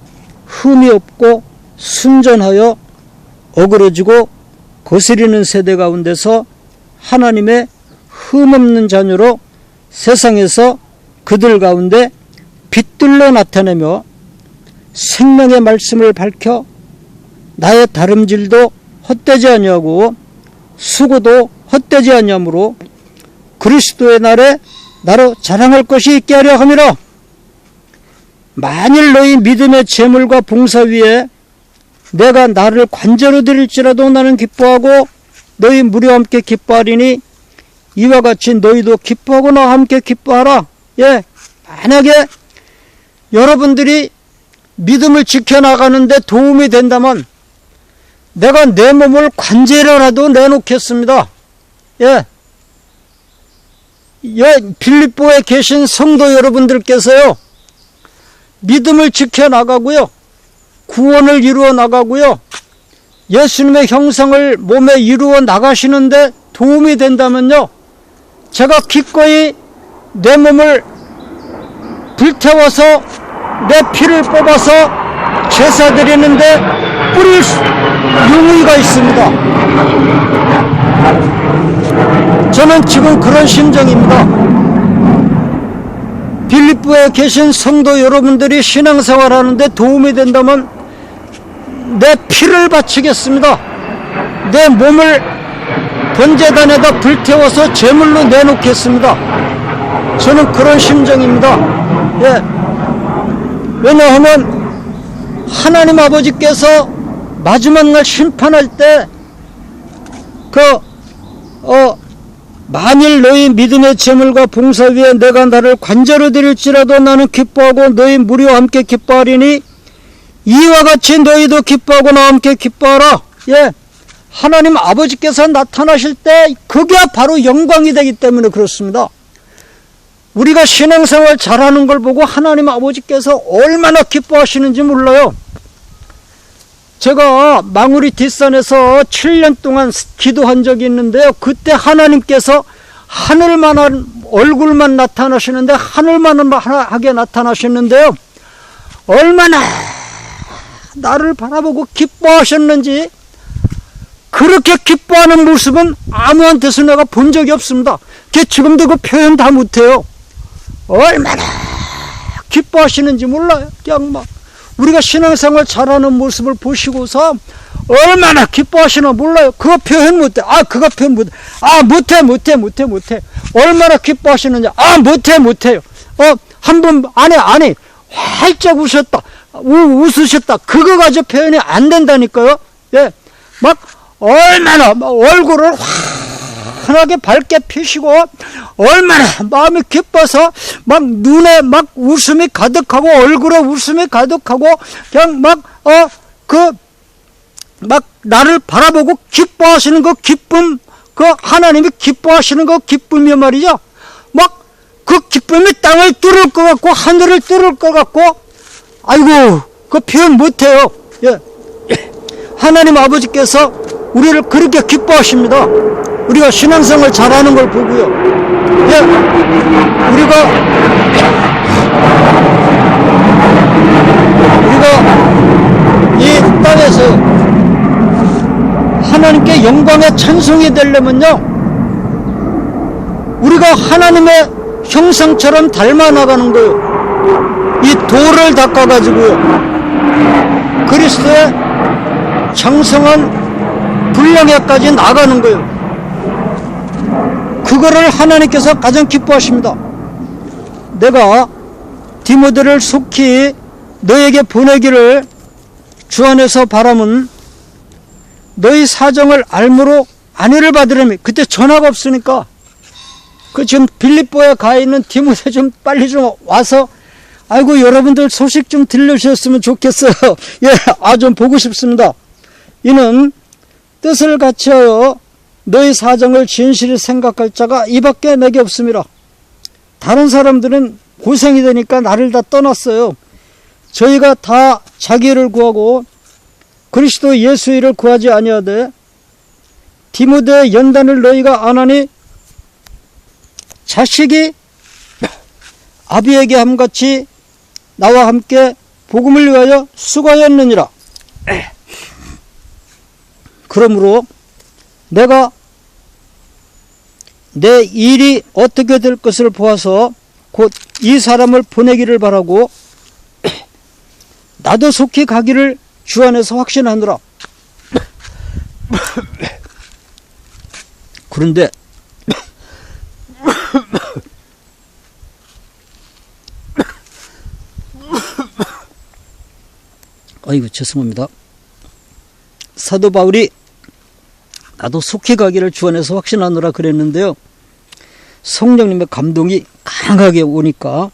흠이 없고 순전하여 어그러지고 거스리는 세대 가운데서 하나님의 흠없는 자녀로 세상에서 그들 가운데 빛들로 나타내며 생명의 말씀을 밝혀 나의 다름질도 헛되지 아니하고 수고도 헛되지 아니하므로 그리스도의 날에 나로 자랑할 것이 있게 하려 함이라. 만일 너희 믿음의 재물과 봉사 위에 내가 나를 관제로 드릴지라도 나는 기뻐하고 너희 무리와 함께 기뻐하리니 이와 같이 너희도 기뻐하고 나와 함께 기뻐하라. 예, 만약에 여러분들이 믿음을 지켜나가는데 도움이 된다면 내가 내 몸을 관제로라도 내놓겠습니다. 예, 빌립보에 계신 성도 여러분들께서요, 믿음을 지켜나가고요, 구원을 이루어 나가고요, 예수님의 형상을 몸에 이루어 나가시는데 도움이 된다면요, 제가 기꺼이 내 몸을 불태워서 내 피를 뽑아서 제사 드리는데 뿌릴 용의가 있습니다. 저는 지금 그런 심정입니다. 빌립보에 계신 성도 여러분들이 신앙생활하는데 도움이 된다면 내 피를 바치겠습니다. 내 몸을 번제단에다 불태워서 제물로 내놓겠습니다. 저는 그런 심정입니다. 예. 왜냐하면 하나님 아버지께서 마지막 날 심판할 때 만일 너희 믿음의 재물과 봉사 위에 내가 나를 관제로 드릴지라도 나는 기뻐하고 너희 무리와 함께 기뻐하리니 이와 같이 너희도 기뻐하고 나와 함께 기뻐하라. 예, 하나님 아버지께서 나타나실 때 그게 바로 영광이 되기 때문에 그렇습니다. 우리가 신앙생활 잘하는 걸 보고 하나님 아버지께서 얼마나 기뻐하시는지 몰라요. 제가 망우리 뒷산에서 7년 동안 기도한 적이 있는데요, 그때 하나님께서 하늘만한 얼굴만 나타나시는데 하늘만하게 나타나셨는데요, 얼마나 나를 바라보고 기뻐하셨는지, 그렇게 기뻐하는 모습은 아무한테서 내가 본 적이 없습니다. 지금도 그 표현 다 못해요. 얼마나 기뻐하시는지 몰라요. 그냥 막 우리가 신앙생활 잘하는 모습을 보시고서 얼마나 기뻐하시나 몰라요. 그거 표현 못해. 그거 표현 못해. 못해. 얼마나 기뻐하시는지. 못해요. 한 번 안에 활짝 웃으셨다. 그거 가지고 표현이 안 된다니까요. 예. 막 얼마나 얼굴을 환하게 밝게 피시고 얼마나 마음이 기뻐서 막 눈에 막 웃음이 가득하고 얼굴에 웃음이 가득하고 그냥 막 나를 바라보고 기뻐하시는 그 기쁨, 그 하나님이 기뻐하시는 그 기쁨이 말이죠. 막 그 기쁨이 땅을 뚫을 것 같고 하늘을 뚫을 것 같고, 아이고 그 표현 못해요. 예. 하나님 아버지께서 우리를 그렇게 기뻐하십니다. 우리가 신앙생활 잘하는 걸 보고요. 예, 우리가 이 땅에서 하나님께 영광의 찬송이 되려면요, 우리가 하나님의 형상처럼 닮아 나가는 거예요. 이 돌을 닦아가지고요, 그리스도의 장성한 분량에까지 나가는 거예요. 그거를 하나님께서 가장 기뻐하십니다. 내가 디모데를 속히 너에게 보내기를 주 안에서 바람은 너희 사정을 알므로 안위를 받으려면, 그때 전화가 없으니까 지금 빌립보에 가 있는 디모데 좀 빨리 좀 와서 아이고 여러분들 소식 좀 들려주셨으면 좋겠어요. 예, 좀 보고 싶습니다. 이는 뜻을 같이하여 너희 사정을 진실히 생각할 자가 이밖에 내게 없음이라. 다른 사람들은 고생이 되니까 나를 다 떠났어요. 저희가 다 자기를 구하고 그리스도 예수의 일을 구하지 아니하되 디모데의 연단을 너희가 안 하니 자식이 아비에게 함같이 나와 함께 복음을 위하여 수고하였느니라. 그러므로 내가 내 일이 어떻게 될 것을 보아서 곧 이 사람을 보내기를 바라고 나도 속히 가기를 주 안에서 확신하노라. 그런데 아이고 죄송합니다. 사도 바울이 나도 속히 가기를 주 안에서 확신하노라 그랬는데요. 성령님의 감동이 강하게 오니까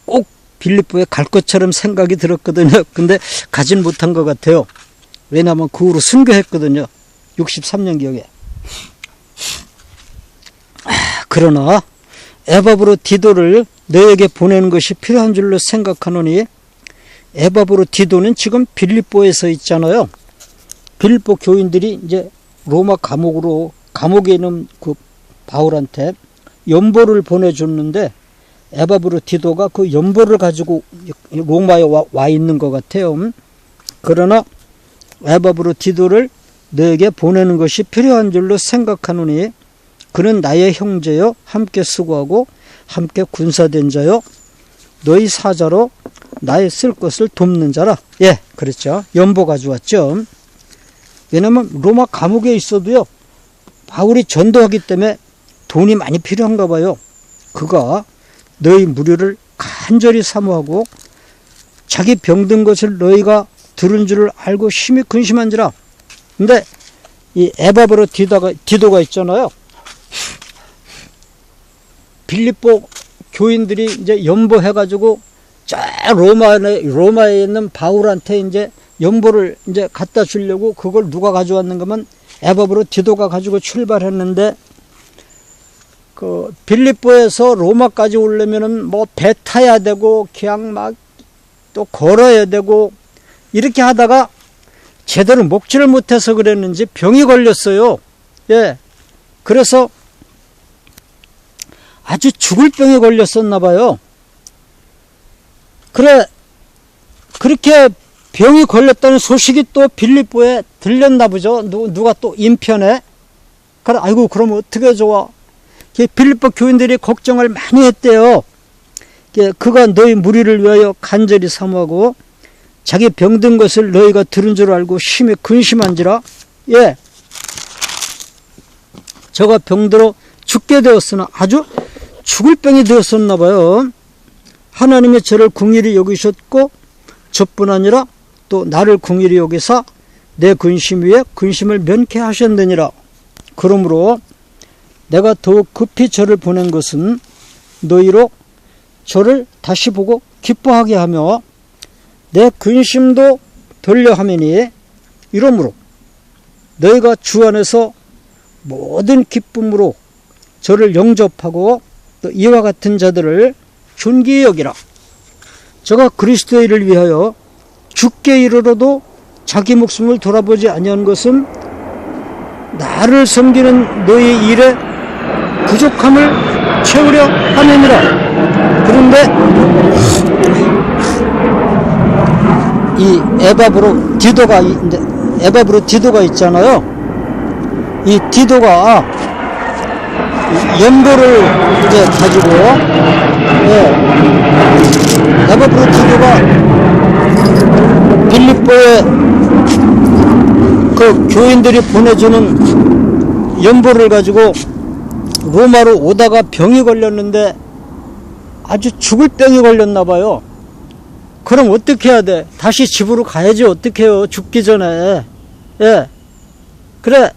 꼭 빌립보에 갈 것처럼 생각이 들었거든요. 근데 가진 못한 것 같아요. 왜냐하면 그 후로 순교했거든요. 63년경에. 그러나 에바브로 디도를 너에게 보내는 것이 필요한 줄로 생각하노니, 에바브로 디도는 지금 빌립보에 서 있잖아요. 빌립보 교인들이 이제 로마 감옥에 있는 그 바울한테 연보를 보내줬는데, 에바브로 디도가 그 연보를 가지고 로마에 와 있는 것 같아요. 그러나 에바브로 디도를 너에게 보내는 것이 필요한 줄로 생각하노니, 그는 나의 형제여, 함께 수고하고 함께 군사된 자여, 너희 사자로 나의 쓸 것을 돕는 자라. 예, 그렇죠. 연보 가져왔죠. 왜냐면 로마 감옥에 있어도요, 바울이 전도하기 때문에 돈이 많이 필요한가 봐요. 그가 너희 무료를 간절히 사모하고 자기 병든 것을 너희가 들은 줄을 알고 심히 근심한지라. 근데 이 에바브로 디도가 있잖아요. 빌립보 교인들이 이제 연보해가지고 저 로마에 있는 바울한테 이제 연보를 이제 갖다 주려고, 그걸 누가 가져왔는가 하면 에바브로 디도가 가지고 출발했는데, 그 빌립보에서 로마까지 오려면은 뭐 배 타야 되고 그냥 막 또 걸어야 되고 이렇게 하다가 제대로 먹지를 못해서 그랬는지 병이 걸렸어요. 예. 그래서 아주 죽을 병에 걸렸었나 봐요. 그렇게 병이 걸렸다는 소식이 또 빌립보에 들렸나 보죠. 누가 또 인편에. 그래, 아이고, 그럼 어떻게 좋아. 빌립보 교인들이 걱정을 많이 했대요. 그가 너희 무리를 위하여 간절히 사모하고 자기 병든 것을 너희가 들은 줄 알고 심히 근심한지라. 예. 저가 병들어 죽게 되었으나 아주 죽을 병이 되었었나 봐요. 하나님이 저를 긍휼히 여기셨고 저뿐 아니라 또 나를 긍휼히 여기사 내 근심 위에 근심을 면케 하셨느니라. 그러므로 내가 더욱 급히 저를 보낸 것은 너희로 저를 다시 보고 기뻐하게 하며 내 근심도 돌려 함이니, 이러므로 너희가 주 안에서 모든 기쁨으로 저를 영접하고 또 이와 같은 자들을 존귀히 여기라. 저가 그리스도의 일을 위하여 죽게 이르러도 자기 목숨을 돌아보지 아니한 것은 나를 섬기는 너희 일에 부족함을 채우려 함이니라. 그런데 이 에바브로 디도가 있잖아요. 이 디도가 연보를 이제 가지고, 예, 에바브로 디도가 빌립보에 그 교인들이 보내주는 연보를 가지고 로마로 오다가 병이 걸렸는데 아주 죽을 병이 걸렸나 봐요. 그럼 어떻게 해야 돼? 다시 집으로 가야지. 어떻게 해요? 죽기 전에. 예. 그래,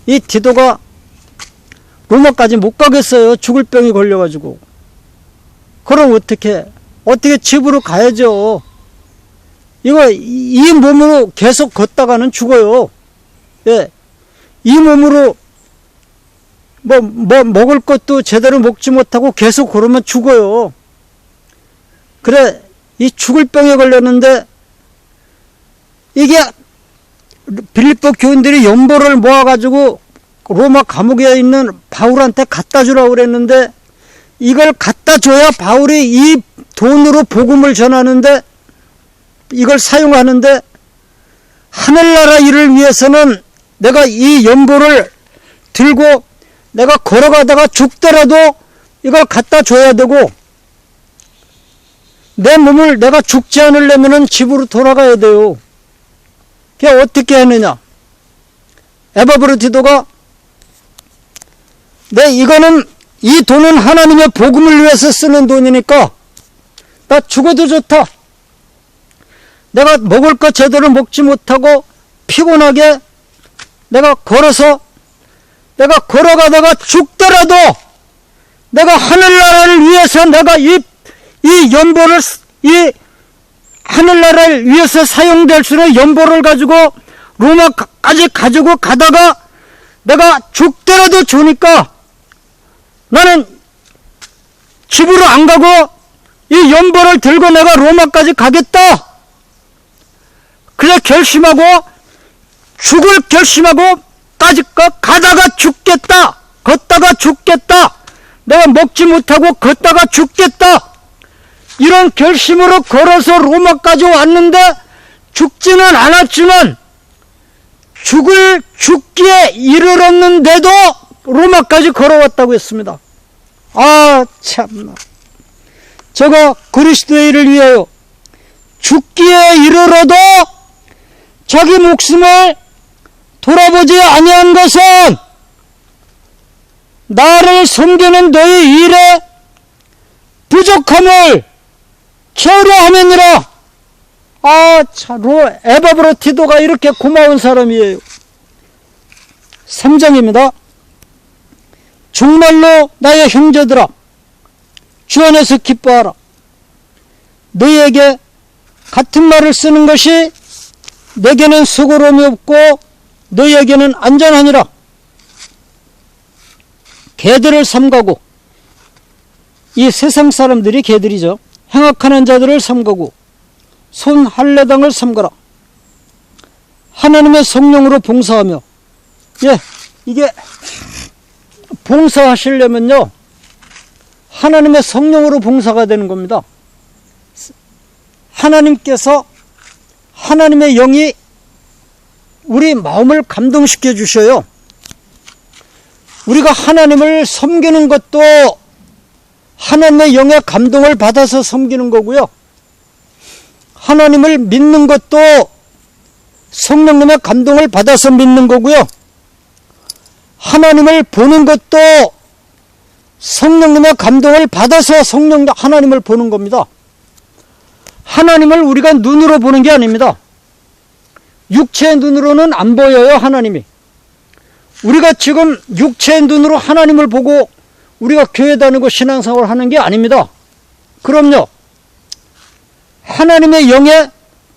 이 디도가 로마까지 못 가겠어요. 죽을 병이 걸려가지고. 그럼 어떻게 집으로 가야죠. 이 몸으로 계속 걷다가는 죽어요. 예. 이 몸으로 먹을 것도 제대로 먹지 못하고 계속 걸으면 죽어요. 그래, 이 죽을 병에 걸렸는데, 이게 빌립보 교인들이 연보를 모아가지고 로마 감옥에 있는 바울한테 갖다 주라고 그랬는데, 이걸 갖다 줘야 바울이 이 돈으로 복음을 전하는데, 이걸 사용하는데, 하늘나라 일을 위해서는 내가 이 연보를 들고 내가 걸어가다가 죽더라도 이걸 갖다 줘야 되고, 내 몸을 내가 죽지 않으려면 집으로 돌아가야 돼요. 그게 어떻게 하느냐. 에바브로티도가 이 돈은 하나님의 복음을 위해서 쓰는 돈이니까 나 죽어도 좋다. 내가 먹을 거 제대로 먹지 못하고 피곤하게 내가 걸어가다가 죽더라도 내가 하늘나라를 위해서 내가 이 연보를, 이 하늘나라를 위해서 사용될 수 있는 연보를 가지고 로마까지 가지고 가다가 내가 죽더라도 좋으니까 나는 집으로 안 가고 이 연보를 들고 내가 로마까지 가겠다. 그래 결심하고 죽을 결심하고 가다가 죽겠다. 걷다가 죽겠다. 내가 먹지 못하고 걷다가 죽겠다. 이런 결심으로 걸어서 로마까지 왔는데 죽지는 않았지만 죽기에 이르렀는데도 로마까지 걸어왔다고 했습니다. 아 참나. 저가 그리스도의 일을 위하여 죽기에 이르러도 자기 목숨을 돌아보지 아니한 것은 나를 섬기는 너희 일에 부족함을 채우려함이니라. 아, 참, 에바브로티도가 이렇게 고마운 사람이에요. 3장입니다. 정말로 나의 형제들아, 주 안에서 기뻐하라. 너희에게 같은 말을 쓰는 것이 내게는 수고로움이 없고 너희에게는 안전하니라. 개들을 삼가고, 이 세상 사람들이 개들이죠. 행악하는 자들을 삼가고 손 할례당을 삼가라. 하나님의 성령으로 봉사하며, 이게 봉사하시려면요 하나님의 성령으로 봉사가 되는 겁니다. 하나님께서, 하나님의 영이 우리 마음을 감동시켜 주셔요. 우리가 하나님을 섬기는 것도 하나님의 영의 감동을 받아서 섬기는 거고요. 하나님을 믿는 것도 성령님의 감동을 받아서 믿는 거고요. 하나님을 보는 것도 성령님의 감동을 받아서 하나님을 보는 겁니다. 하나님을 우리가 눈으로 보는 게 아닙니다. 육체의 눈으로는 안 보여요, 하나님이. 우리가 지금 육체의 눈으로 하나님을 보고 우리가 교회 다니고 신앙생활을 하는 게 아닙니다. 그럼요. 하나님의 영의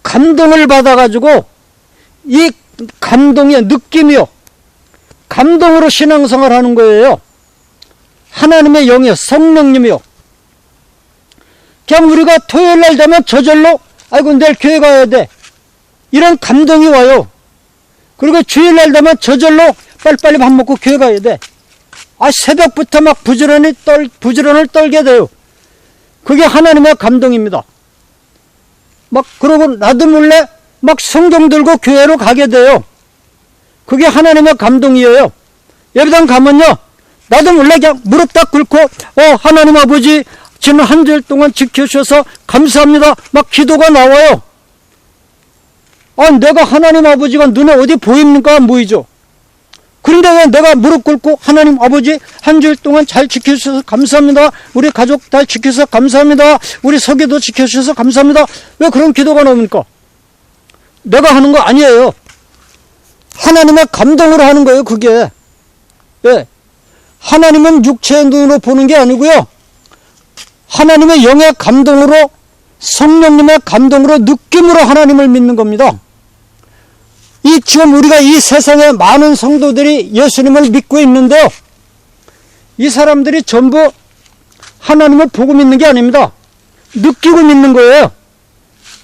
감동을 받아가지고 이 감동의 느낌이요, 감동으로 신앙생활을 하는 거예요. 하나님의 영이요, 성령님이요. 그냥 우리가 토요일날 되면 저절로 아이고 내일 교회 가야 돼, 이런 감동이 와요. 그리고 주일날 되면 저절로 빨리빨리 밥 먹고 교회 가야 돼. 새벽부터 막 부지런을 떨게 돼요. 그게 하나님의 감동입니다. 그러고 나도 몰래 막 성경 들고 교회로 가게 돼요. 그게 하나님의 감동이에요. 예배당 가면요, 나도 몰래 그냥 무릎 딱 꿇고 하나님 아버지 지난 한 주일 동안 지켜주셔서 감사합니다, 막 기도가 나와요. 내가 하나님 아버지가 눈에 어디 보입니까? 안 보이죠. 그런데 왜 내가 무릎 꿇고 하나님 아버지 한 주일 동안 잘 지켜주셔서 감사합니다, 우리 가족 잘 지켜주셔서 감사합니다, 우리 서기도 지켜주셔서 감사합니다, 왜 그런 기도가 나옵니까? 내가 하는 거 아니에요. 하나님의 감동으로 하는 거예요, 그게. 하나님은 육체의 눈으로 보는 게 아니고요, 하나님의 영의 감동으로, 성령님의 감동으로, 느낌으로 하나님을 믿는 겁니다. 지금 우리가 이 세상에 많은 성도들이 예수님을 믿고 있는데요, 이 사람들이 전부 하나님을 보고 믿는 게 아닙니다. 느끼고 믿는 거예요.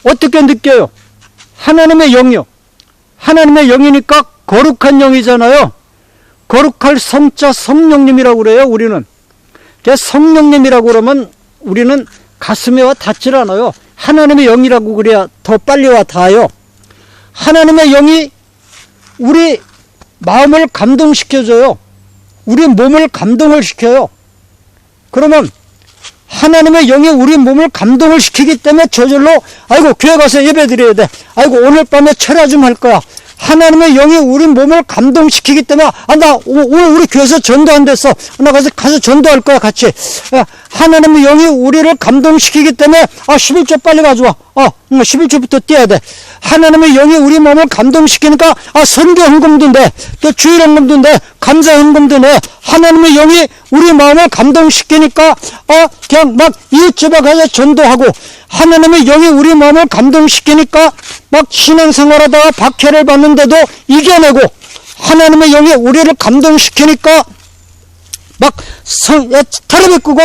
어떻게 느껴요? 하나님의 영이요. 하나님의 영이니까 거룩한 영이잖아요. 거룩할 성자 성령님이라고 그래요, 우리는. 성령님이라고 그러면 우리는 가슴에 와 닿질 않아요. 하나님의 영이라고 그래야 더 빨리 와 닿아요. 하나님의 영이 우리 마음을 감동시켜줘요. 우리 몸을 감동을 시켜요. 그러면 하나님의 영이 우리 몸을 감동을 시키기 때문에 저절로 아이고 교회 가서 예배 드려야 돼, 아이고 오늘 밤에 철야 좀 할 거야, 하나님의 영이 우리 몸을 감동시키기 때문에 나 오늘 우리 교회에서 전도 안 됐어. 나 가서 전도할 거야 같이. 하나님의 영이 우리를 감동시키기 때문에 11조 빨리 가져와. 11조부터 띄어야 돼. 하나님의 영이 우리 몸을 감동시키니까 선교 헌금도 돼. 또 주일 헌금도 돼. 감사 헌금도 돼. 하나님의 영이 우리 마음을 감동시키니까 그냥 막 이웃집에 가서 전도하고, 하나님의 영이 우리 마음을 감동시키니까 막 신앙생활하다가 박해를 받는데도 이겨내고, 하나님의 영이 우리를 감동시키니까 막 텔레비 끄고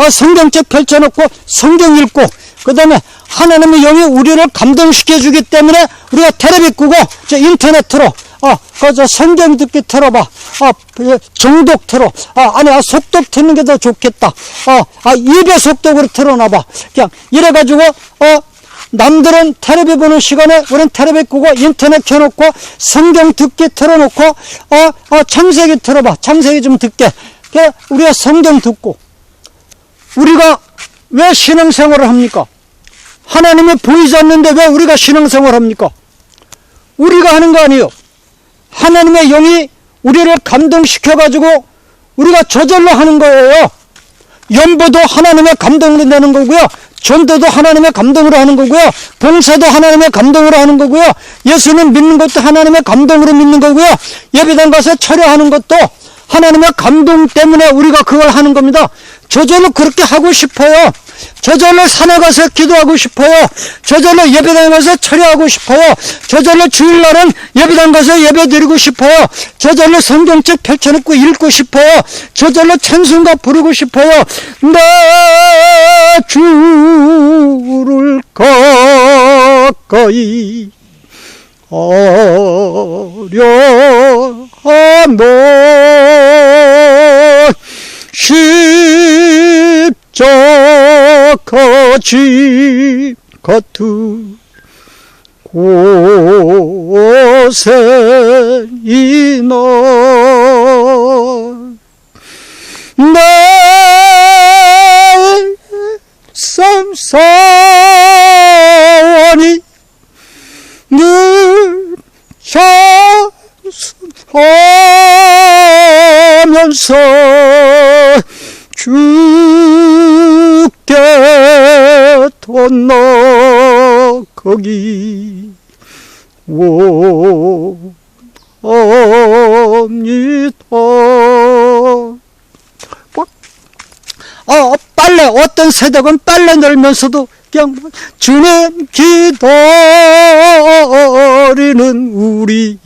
성경책 펼쳐놓고 성경 읽고, 그 다음에 하나님의 영이 우리를 감동시켜주기 때문에 우리가 텔레비 끄고 인터넷 틀어. 저 성경 듣기 틀어봐. 정독 틀어. 속독 듣는 게 더 좋겠다. 2배 속독으로 틀어놔봐. 그냥 이래가지고, 남들은 텔레비 보는 시간에 우리는 텔레비 끄고 인터넷 켜놓고 성경 듣기 틀어놓고, 창세기 틀어봐. 창세기 좀 듣게. 우리가 성경 듣고. 우리가 왜 신앙생활을 합니까? 하나님이 보이지 않는데 왜 우리가 신앙생활을 합니까? 우리가 하는 거 아니에요. 하나님의 영이 우리를 감동시켜가지고 우리가 저절로 하는 거예요. 연보도 하나님의 감동으로 내는 거고요. 전도도 하나님의 감동으로 하는 거고요. 봉사도 하나님의 감동으로 하는 거고요. 예수님 믿는 것도 하나님의 감동으로 믿는 거고요. 예배당 가서 철야하는 것도 하나님의 감동 때문에 우리가 그걸 하는 겁니다. 저절로 그렇게 하고 싶어요. 저절로 산에 가서 기도하고 싶어요. 저절로 예배당에 가서 철야하고 싶어요. 저절로 주일날은 예배당 가서 예배 드리고 싶어요. 저절로 성경책 펼쳐놓고 읽고 싶어요. 저절로 찬송가 부르고 싶어요. 내 주를 가까이 어려하면 십자가지 같은 곳에 있나 내 삶사원이 늘 찬송하면서 주께 더 나아가기 원합니다. 빨래, 어떤 세대는 빨래 널면서도 그냥 주님 기다리는 우리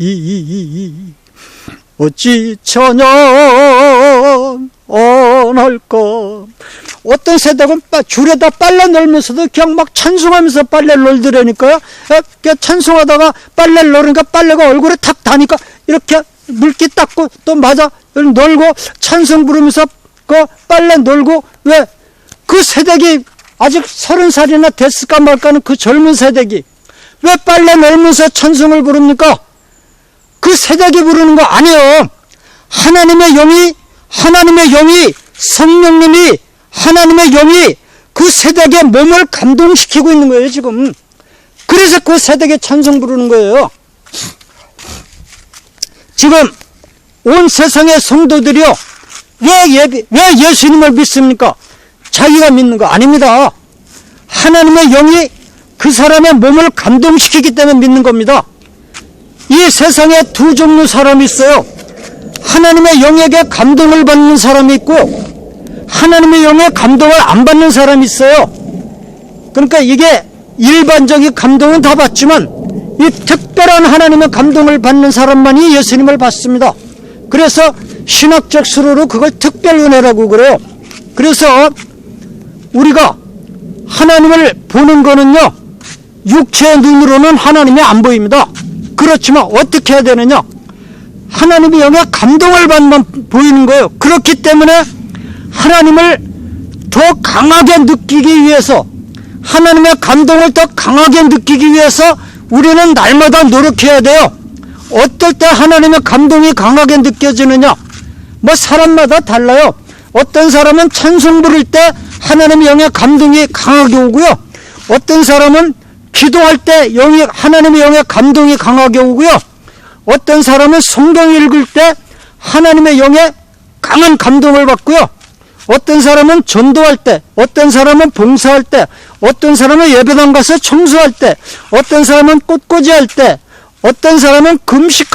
어찌 전연할까. 어떤 세대는 줄에다 빨래 널면서도 그냥 막 찬송하면서 빨래를 널더라니까요. 찬송하다가 빨래를 널으니까 빨래가 얼굴에 탁 닿으니까 이렇게 물기 닦고 또 맞아 널고 찬송 부르면서 그 빨래 널고. 왜? 그 세대기 아직 30살이나 됐을까 말까는 그 젊은 세대기 왜 빨래 널면서 찬송을 부릅니까? 그 세대기 부르는 거 아니에요. 하나님의 영이 성령님이 하나님의 영이 그 세대의 몸을 감동시키고 있는 거예요 지금. 그래서 그 세대의 찬송 부르는 거예요. 지금 온 세상의 성도들이요 왜 예수님을 믿습니까? 자기가 믿는 거 아닙니다. 하나님의 영이 그 사람의 몸을 감동시키기 때문에 믿는 겁니다. 이 세상에 두 종류 사람이 있어요. 하나님의 영에게 감동을 받는 사람이 있고 하나님의 영에 감동을 안 받는 사람이 있어요. 그러니까 이게 일반적인 감동은 다 받지만 이 특별한 하나님의 감동을 받는 사람만이 예수님을 받습니다. 그래서 신학적 수로로 그걸 특별 은혜라고 그래요. 그래서 우리가 하나님을 보는 거는요 육체의 눈으로는 하나님이 안 보입니다. 그렇지만 어떻게 해야 되느냐, 하나님의 영에 감동을 받으면 보이는 거예요. 그렇기 때문에 하나님을 더 강하게 느끼기 위해서, 하나님의 감동을 더 강하게 느끼기 위해서 우리는 날마다 노력해야 돼요. 어떨 때 하나님의 감동이 강하게 느껴지느냐, 사람마다 달라요. 어떤 사람은 찬송 부를 때 하나님의 영의 감동이 강하게 오고요, 어떤 사람은 기도할 때 하나님의 영의 감동이 강하게 오고요, 어떤 사람은 성경 읽을 때 하나님의 영에 강한 감동을 받고요. 어떤 사람은 전도할 때, 어떤 사람은 봉사할 때, 어떤 사람은 예배당 가서 청소할 때, 어떤 사람은 꽃꽂이 할 때, 어떤 사람은 금식할